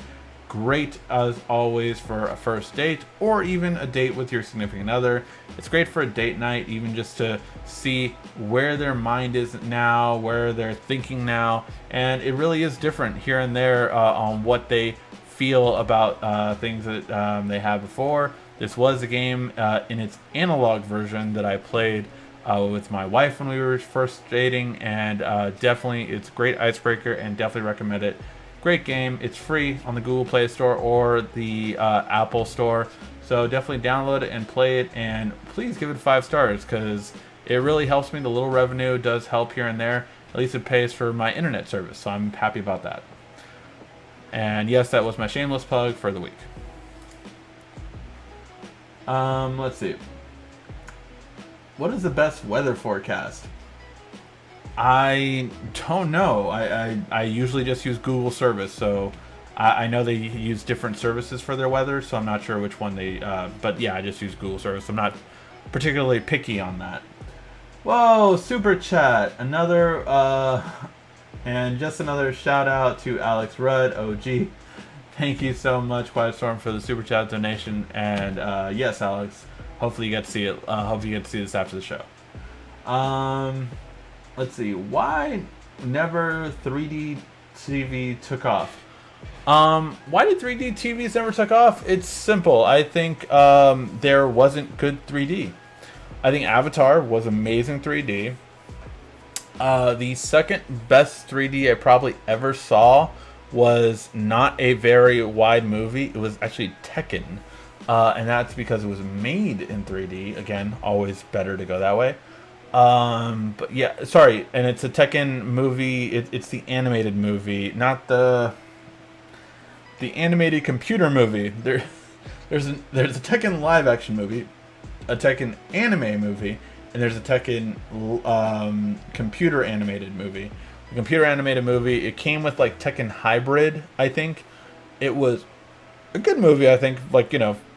Great, as always, for a first date or even a date with your significant other. It's great for a date night, even just to see where their mind is now, where they're thinking now. And it really is different here and there on what they feel about things that they had before. This was a game in its analog version that I played with my wife when we were first dating, and definitely it's a great icebreaker and definitely recommend it. Great game. It's free on the Google Play Store or the Apple Store, so definitely download it and play it, and please give it 5 stars because it really helps me. The little revenue does help here and there. At least it pays for my internet service, so I'm happy about that. And yes, that was my shameless plug for the week. Let's see. What is the best weather forecast? I don't know. I usually just use Google service, so I know they use different services for their weather, so I'm not sure which one they... but yeah, I just use Google service. I'm not particularly picky on that. Whoa, Super Chat. Another... and just another shout out to Alex Rudd, OG. Thank you so much, Quiet Storm, for the Super Chat donation. And yes, Alex, hopefully you get to see it. Hopefully you get to see this after the show. Let's see. Why never 3D TV took off? Why did 3D TVs never took off? It's simple. I think there wasn't good 3D. I think Avatar was amazing 3D. The second best 3D I probably ever saw was not a very wide movie. It was actually Tekken. And that's because it was made in 3D. Again, always better to go that way. But yeah, sorry. And it's a Tekken movie. It's the animated movie, not the animated computer movie. There's a Tekken live action movie, a Tekken anime movie, and there's a Tekken computer animated movie. The computer animated movie, it came with like Tekken Hybrid, I think. It was a good movie, I think, like,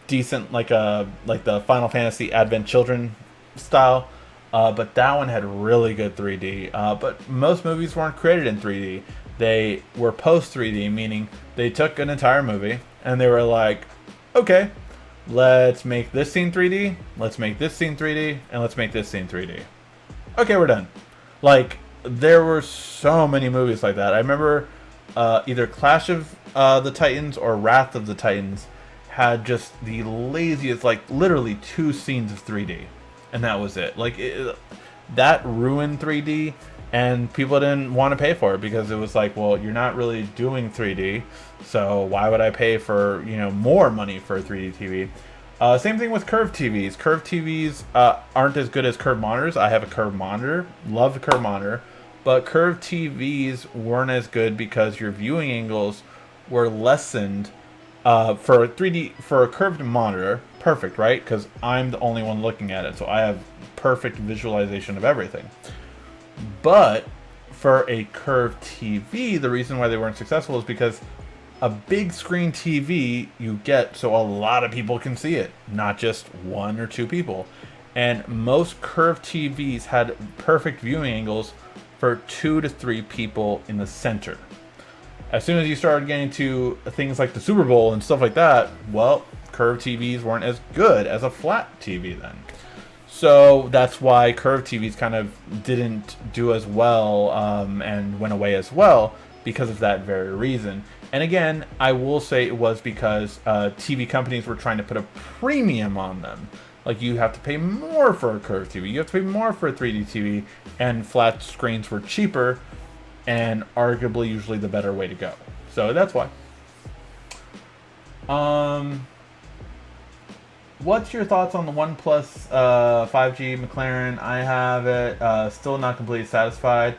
decent, like the Final Fantasy Advent Children style. But that one had really good 3D. But most movies weren't created in 3D. They were post 3D, meaning they took an entire movie and they were like, okay, let's make this scene 3D, let's make this scene 3D, and let's make this scene 3D. Okay, we're done. Like, there were so many movies like that. I remember either Clash of the Titans or Wrath of the Titans had just the laziest, like literally 2 scenes of 3D, and that was it. Like that ruined 3D, and people didn't want to pay for it because it was like, well, you're not really doing 3D, so why would I pay for more money for a 3D TV? Same thing with curved TVs. Curved TVs aren't as good as curved monitors. I have a curved monitor, love the curved monitor, but curved TVs weren't as good because your viewing angles were lessened. For a curved monitor, perfect, right? Because I'm the only one looking at it, so I have perfect visualization of everything. But for a curved TV, the reason why they weren't successful is because a big screen TV you get so a lot of people can see it, not just 1 or 2 people. And most curved TVs had perfect viewing angles for 2 to 3 people in the center. As soon as you started getting to things like the Super Bowl and stuff like that, well, curved TVs weren't as good as a flat TV then. So that's why curved TVs kind of didn't do as well and went away as well because of that very reason. And again, I will say it was because TV companies were trying to put a premium on them. Like, you have to pay more for a curved TV, you have to pay more for a 3D TV, and flat screens were cheaper and arguably usually the better way to go. So that's why. What's your thoughts on the OnePlus 5G McLaren? I have it, still not completely satisfied.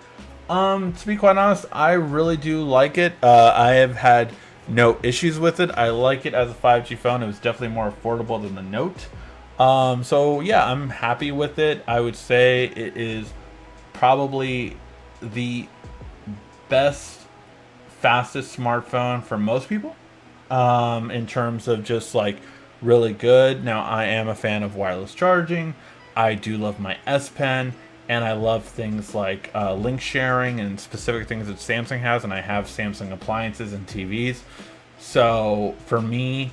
To be quite honest, I really do like it. I have had no issues with it. I like it as a 5G phone. It was definitely more affordable than the Note. So yeah, I'm happy with it. I would say it is probably the best, fastest smartphone for most people, in terms of just like really good. Now, I am a fan of wireless charging. I do love my S Pen, and I love things like link sharing and specific things that Samsung has, and I have Samsung appliances and TVs. So for me,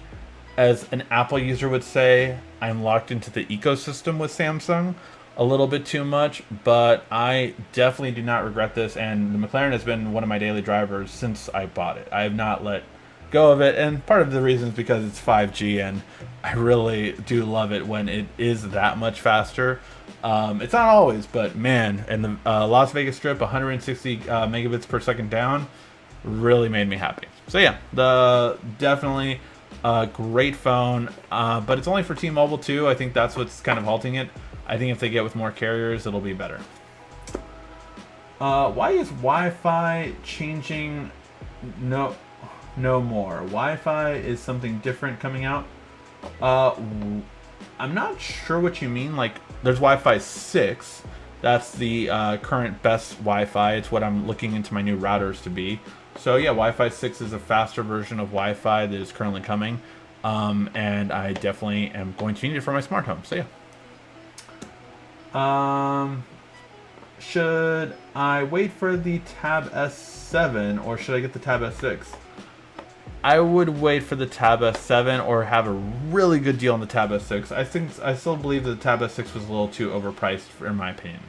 as an Apple user would say, I'm locked into the ecosystem with Samsung a little bit too much, but I definitely do not regret this, and the McLaren has been one of my daily drivers since I bought it. I have not let go of it, and part of the reason is because it's 5G, and I really do love it when it is that much faster. It's not always, but man, and the Las Vegas Strip, 160 megabits per second down, really made me happy. So yeah, definitely a great phone, but it's only for T-Mobile too. I think that's what's kind of halting it. I think if they get with more carriers, it'll be better. Why is Wi-Fi changing? No more. Wi-Fi is something different coming out. I'm not sure what you mean. Like, there's Wi-Fi 6. That's the current best Wi-Fi. It's what I'm looking into my new routers to be. So yeah, Wi-Fi 6 is a faster version of Wi-Fi that is currently coming. And I definitely am going to need it for my smart home. So yeah. Should I wait for the Tab S7 or should I get the Tab S6? I would wait for the Tab S7 or have a really good deal on the Tab S6. I still believe that the Tab S6 was a little too overpriced, in my opinion.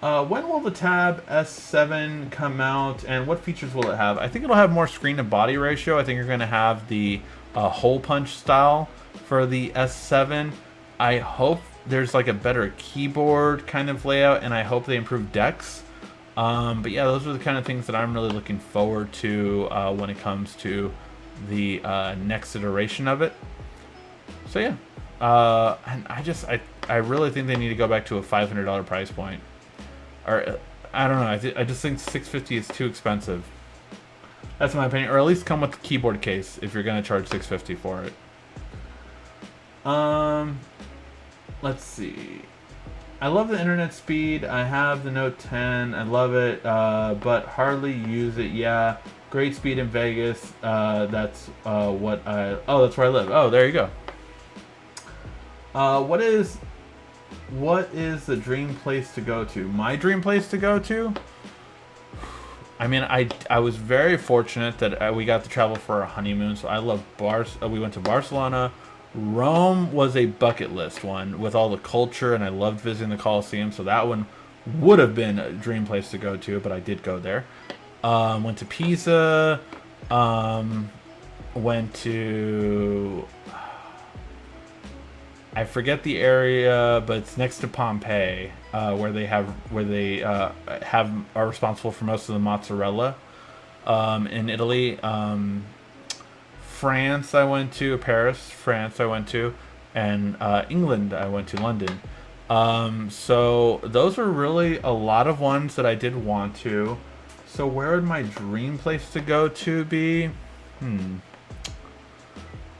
When will the Tab S7 come out, and what features will it have? I think it'll have more screen to body ratio. I think you're going to have the hole punch style for the S7. I hope there's like a better keyboard kind of layout, and I hope they improve DeX. But yeah, those are the kind of things that I'm really looking forward to when it comes to the next iteration of it. So yeah, and I really think they need to go back to a $500 price point. Or I don't know. I just think $650 is too expensive. That's my opinion. Or at least come with the keyboard case if you're gonna charge $650 for it. Let's see. I love the internet speed. I have the Note 10. I love it, but hardly use it. Yeah, great speed in Vegas. That's what I. Oh, that's where I live. Oh, there you go. What is the dream place to go to? My dream place to go to? I mean, I was very fortunate that we got to travel for our honeymoon. So I love we went to Barcelona. Rome was a bucket list one with all the culture, and I loved visiting the Colosseum. So that one would have been a dream place to go to, but I did go there. Went to Pisa. Went to, I forget the area, but it's next to Pompeii, where they are responsible for most of the mozzarella. In Italy, France I went to, Paris, France I went to, and England I went to, London. So those were really a lot of ones that I did want to. So where would my dream place to go to be?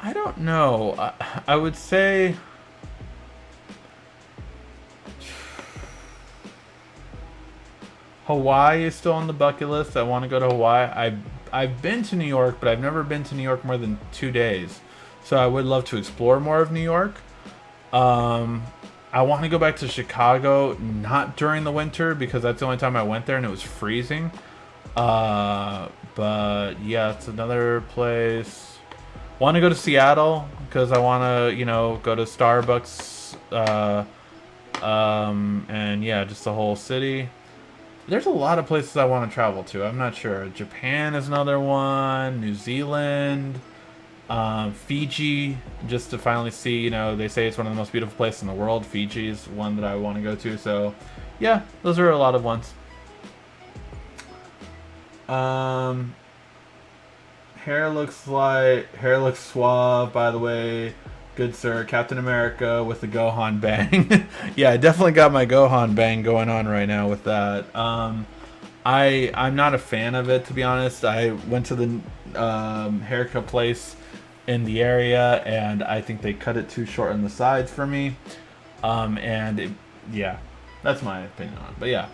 I don't know. I would say Hawaii is still on the bucket list. I want to go to Hawaii. I've been to New York, but I've never been to New York more than 2 days. So I would love to explore more of New York. I want to go back to Chicago, not during the winter, because that's the only time I went there and it was freezing. But yeah, it's another place. Want to go to Seattle because I want to, go to Starbucks. And yeah, just the whole city. There's a lot of places I want to travel to. I'm not sure. Japan is another one. New Zealand. Fiji, just to finally see, they say it's one of the most beautiful places in the world. Fiji is one that I want to go to. So, yeah, those are a lot of ones. Hair looks suave, by the way. Good sir. Captain America with the Gohan bang. Yeah, I definitely got my Gohan bang going on right now with that. I'm not a fan of it, to be honest. I went to the haircut place in the area, and I think they cut it too short on the sides for me. Yeah, that's my opinion on it. But yeah,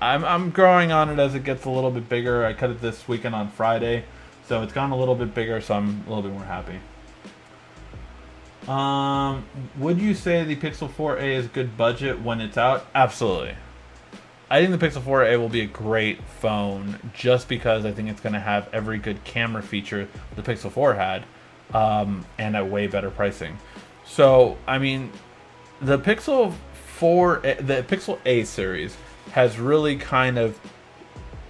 I'm growing on it as it gets a little bit bigger. I cut it this weekend on Friday, so it's gotten a little bit bigger, so I'm a little bit more happy. Would you say the Pixel 4a is good budget when it's out? Absolutely. I think the Pixel 4a will be a great phone just because I think it's going to have every good camera feature the Pixel 4 had, and at way better pricing. So, I mean, the Pixel A series has really kind of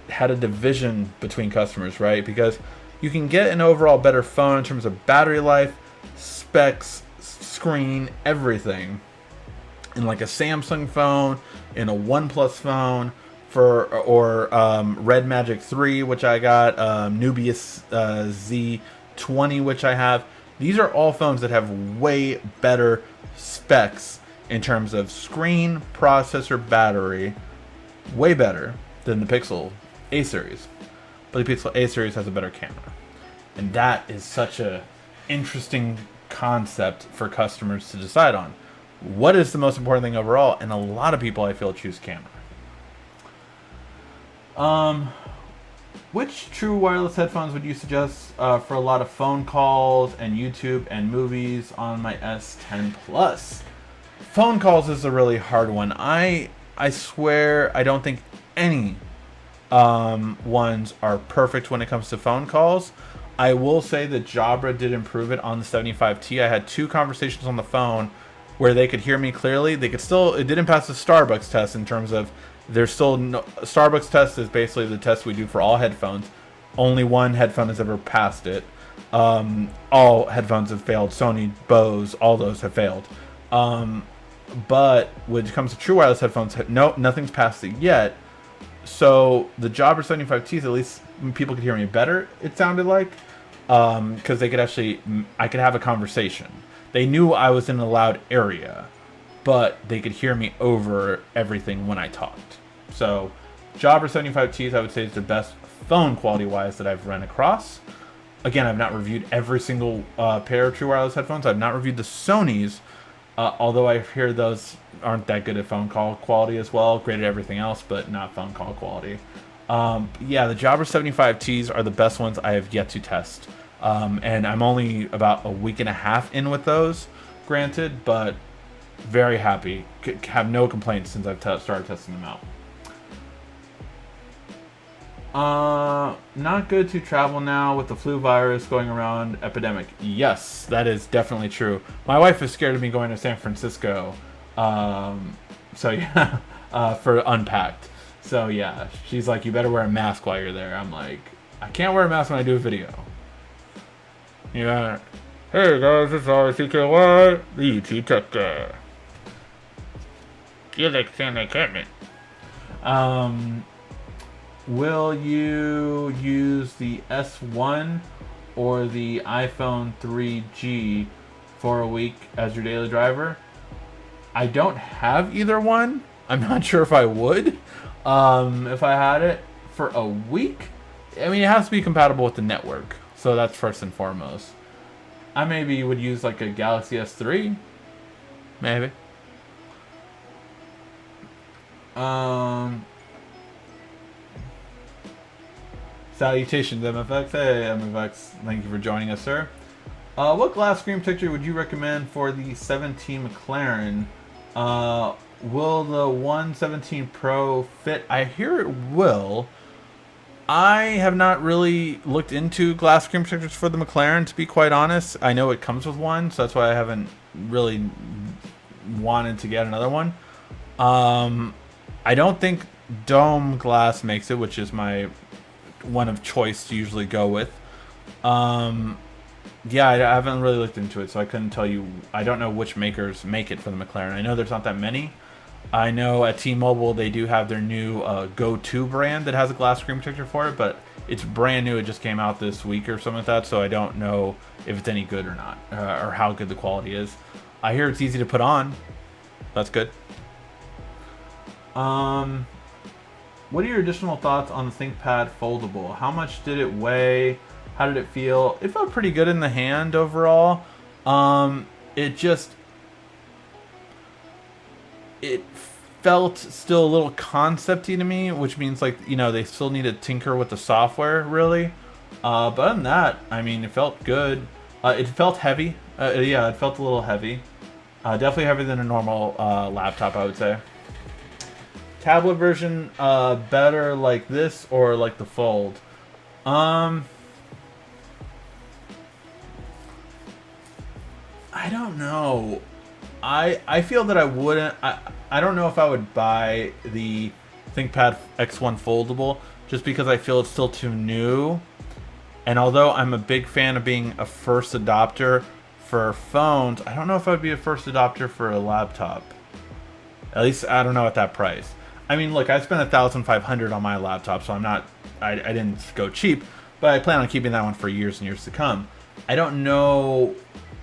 had a division between customers, right? Because you can get an overall better phone in terms of battery life, specs, screen, everything, in like a Samsung phone, in a OnePlus phone, or Red Magic 3, which I got, Nubius Z20, which I have. These are all phones that have way better specs in terms of screen, processor, battery, way better than the Pixel A series. But the Pixel A series has a better camera, and that is such a interesting concept for customers to decide on. What is the most important thing overall? And a lot of people, I feel, choose camera. Which true wireless headphones would you suggest for a lot of phone calls and YouTube and movies on my S10 Plus? Phone calls is a really hard one. I swear I don't think any ones are perfect when it comes to phone calls. I will say that Jabra did improve it on the 75T. I had 2 conversations on the phone where they could hear me clearly. It didn't pass the Starbucks test in terms of there's still no, Starbucks test is basically the test we do for all headphones. Only one headphone has ever passed it. All headphones have failed. Sony, Bose, all those have failed. But when it comes to true wireless headphones, no, nothing's passed it yet. So the Jabra 75Ts, at least people could hear me better, it sounded like, because I could have a conversation. They knew I was in a loud area, but they could hear me over everything when I talked. So Jabra 75Ts, I would say, is the best phone quality-wise that I've run across. Again, I've not reviewed every single pair of true wireless headphones. I've not reviewed the Sonys, although I hear those aren't that good at phone call quality as well. Great at everything else, but not phone call quality. Yeah, the Jabra 75Ts are the best ones I have yet to test. And I'm only about a week and a half in with those, granted, but very happy. Have no complaints since I've started testing them out. Not good to travel now with the flu virus going around epidemic. Yes, that is definitely true. My wife is scared of me going to San Francisco. So yeah, for Unpacked. So yeah, she's like, you better wear a mask while you're there. I'm like, I can't wear a mask when I do a video. Yeah. Hey guys, it's RCKY, the UT Tech Guy. You like saying I can't. Will you use the S1 or the iPhone 3G for a week as your daily driver? I don't have either one. I'm not sure if I would. If I had it for a week, I mean, it has to be compatible with the network. So that's first and foremost. I maybe would use like a Galaxy S3. Maybe. Salutations, MFX. Hey, MFX. Thank you for joining us, sir. What glass screen protector would you recommend for the 17 McLaren? Will the 117 Pro fit? I hear it will. I have not really looked into glass screen protectors for the McLaren, to be quite honest. I know it comes with one, so that's why I haven't really wanted to get another one. I don't think dome glass makes it, which is my one of choice to usually go with. Yeah, I haven't really looked into it, so I couldn't tell you. I don't know which makers make it for the McLaren. I know there's not that many. I know at T-Mobile they do have their new Go-To brand that has a glass screen protector for it, but it's brand new. It just came out this week or something like that, so I don't know if it's any good or not, or how good the quality is. I hear it's easy to put on. That's good. What are your additional thoughts on the ThinkPad foldable? How much did it weigh? How did it feel? It felt pretty good in the hand overall. It felt still a little concepty to me, which means like, you know, they still need to tinker with the software really. But other than that, I mean, it felt good. It felt heavy. Yeah, it felt a little heavy. Definitely heavier than a normal laptop, I would say. Tablet version better like this or like the Fold? I don't know. I feel that I wouldn't. I don't know if I would buy the ThinkPad X1 foldable just because I feel it's still too new. And although I'm a big fan of being a first adopter for phones, I don't know if I would be a first adopter for a laptop. At least I don't know at that price. I mean, look, I spent $1,500 on my laptop, so I'm not. I didn't go cheap, but I plan on keeping that one for years and years to come. I don't know.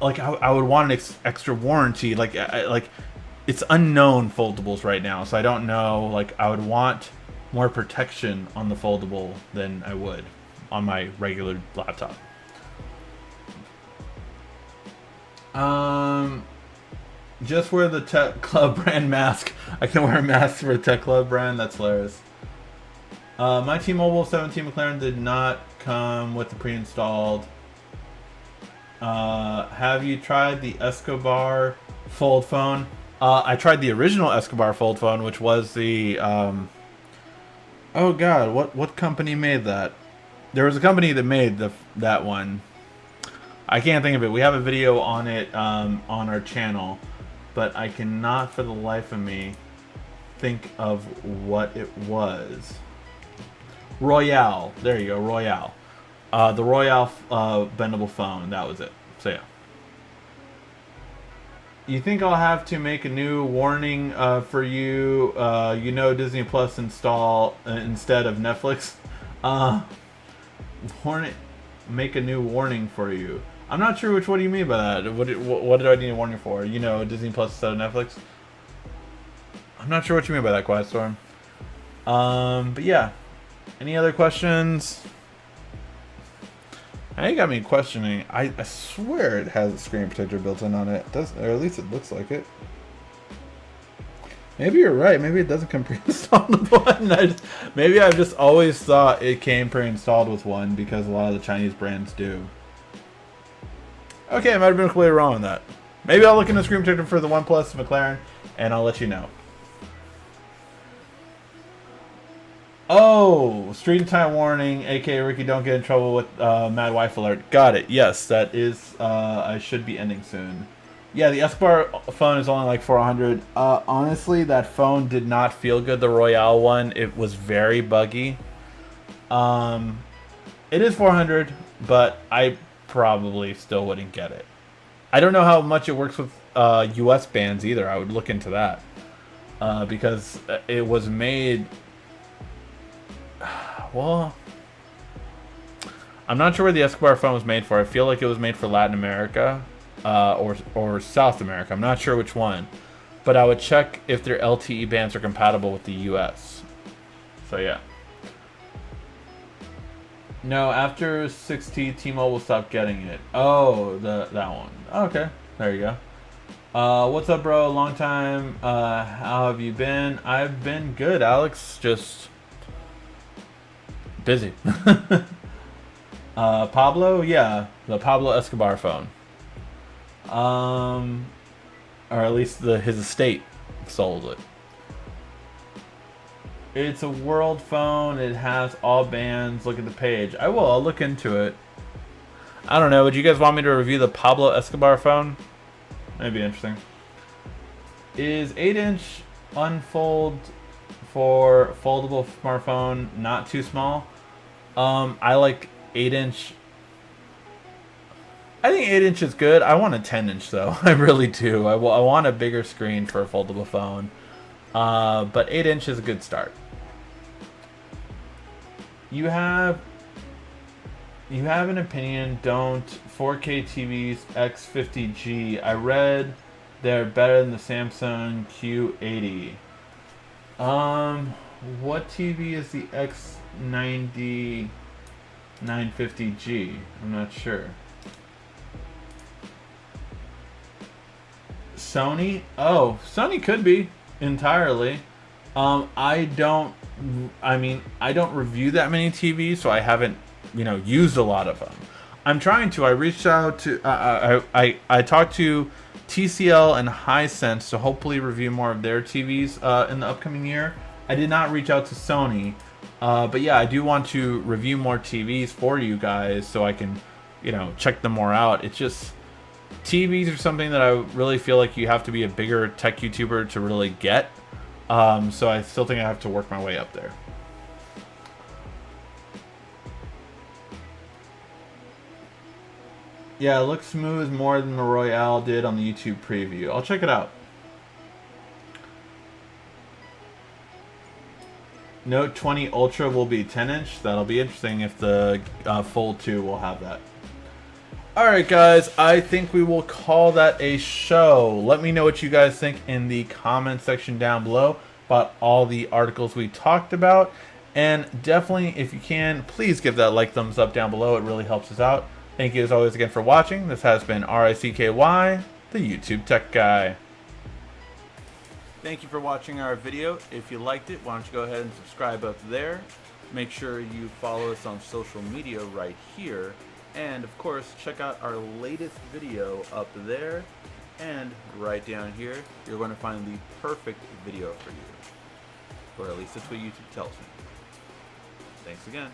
Like I would want an extra warranty. Like it's unknown foldables right now, so I don't know. Like I would want more protection on the foldable than I would on my regular laptop. Just wear the Tech Club brand mask. I can wear a mask for a Tech Club brand. That's hilarious. My T-Mobile 17 McLaren did not come with the pre-installed. Have you tried the Escobar fold phone? I tried the original Escobar fold phone, which was the oh god, what company made that? There was a company that made that one. I can't think of it. We have a video on it on our channel, but I cannot for the life of me think of what it was. Royale. There you go, Royale. The Royale bendable phone. That was it. So yeah. You think I'll have to make a new warning for you? You know, Disney Plus install instead of Netflix. Warning. Make a new warning for you. I'm not sure what do you mean by that. What did I need a warning for? You know, Disney Plus instead of Netflix. I'm not sure what you mean by that, Quiet Storm. But yeah. Any other questions? Now you got me questioning. I swear it has a screen protector built in on it. It does, or at least it looks like it. Maybe you're right. Maybe it doesn't come pre-installed with one. Maybe I've just always thought it came pre-installed with one because a lot of the Chinese brands do. Okay, I might have been completely wrong on that. Maybe I'll look into screen protector for the OnePlus McLaren, and I'll let you know. Oh, stream time warning, aka Ricky, don't get in trouble with Mad Wife Alert. Got it. Yes, that is, I should be ending soon. Yeah, the Escobar phone is only like 400. Honestly, that phone did not feel good. The Royale one, it was very buggy. Um, it is 400, but I probably still wouldn't get it. I don't know how much it works with US bands either. I would look into that because it was made. Well, I'm not sure where the Escobar phone was made for. I feel like it was made for Latin America or South America. I'm not sure which one, but I would check if their LTE bands are compatible with the US. So yeah. No, after 6T, T-Mobile stopped getting it. Oh, that one. Okay, there you go. What's up, bro? Long time. How have you been? I've been good, Alex. Just busy. Pablo, yeah, the Pablo Escobar phone. Or at least his estate sold it. It's a world phone. It has all bands. Look at the page. I will. I'll look into it. I don't know. Would you guys want me to review the Pablo Escobar phone? That'd be interesting. Is 8-inch unfold for foldable smartphone not too small? I like 8-inch. I think 8-inch is good. I want a 10-inch though. I really do. I want a bigger screen for a foldable phone. But 8-inch is a good start. You have an opinion. Don't 4K TVs X50G. I read they're better than the Samsung Q80. What TV is the X90 950G? I'm not sure. Sony? Oh, Sony could be entirely. I don't review that many TVs, so I haven't, used a lot of them. I'm trying to. I reached out to, I talked to TCL and Hisense to hopefully review more of their TVs in the upcoming year. I did not reach out to Sony, but yeah, I do want to review more TVs for you guys so I can, check them more out. It's just TVs are something that I really feel like you have to be a bigger tech YouTuber to really get. So I still think I have to work my way up there. Yeah, it looks smooth more than the Royale did on the YouTube preview. I'll check it out. Note 20 Ultra will be 10-inch. That'll be interesting if the Fold 2 will have that. Alright guys, I think we will call that a show. Let me know what you guys think in the comment section down below about all the articles we talked about. And definitely, if you can, please give that like thumbs up down below. It really helps us out. Thank you as always again for watching. This has been RICKY, the YouTube Tech Guy. Thank you for watching our video. If you liked it, why don't you go ahead and subscribe up there. Make sure you follow us on social media right here. And of course, check out our latest video up there. And right down here, you're going to find the perfect video for you. Or at least that's what YouTube tells me. Thanks again.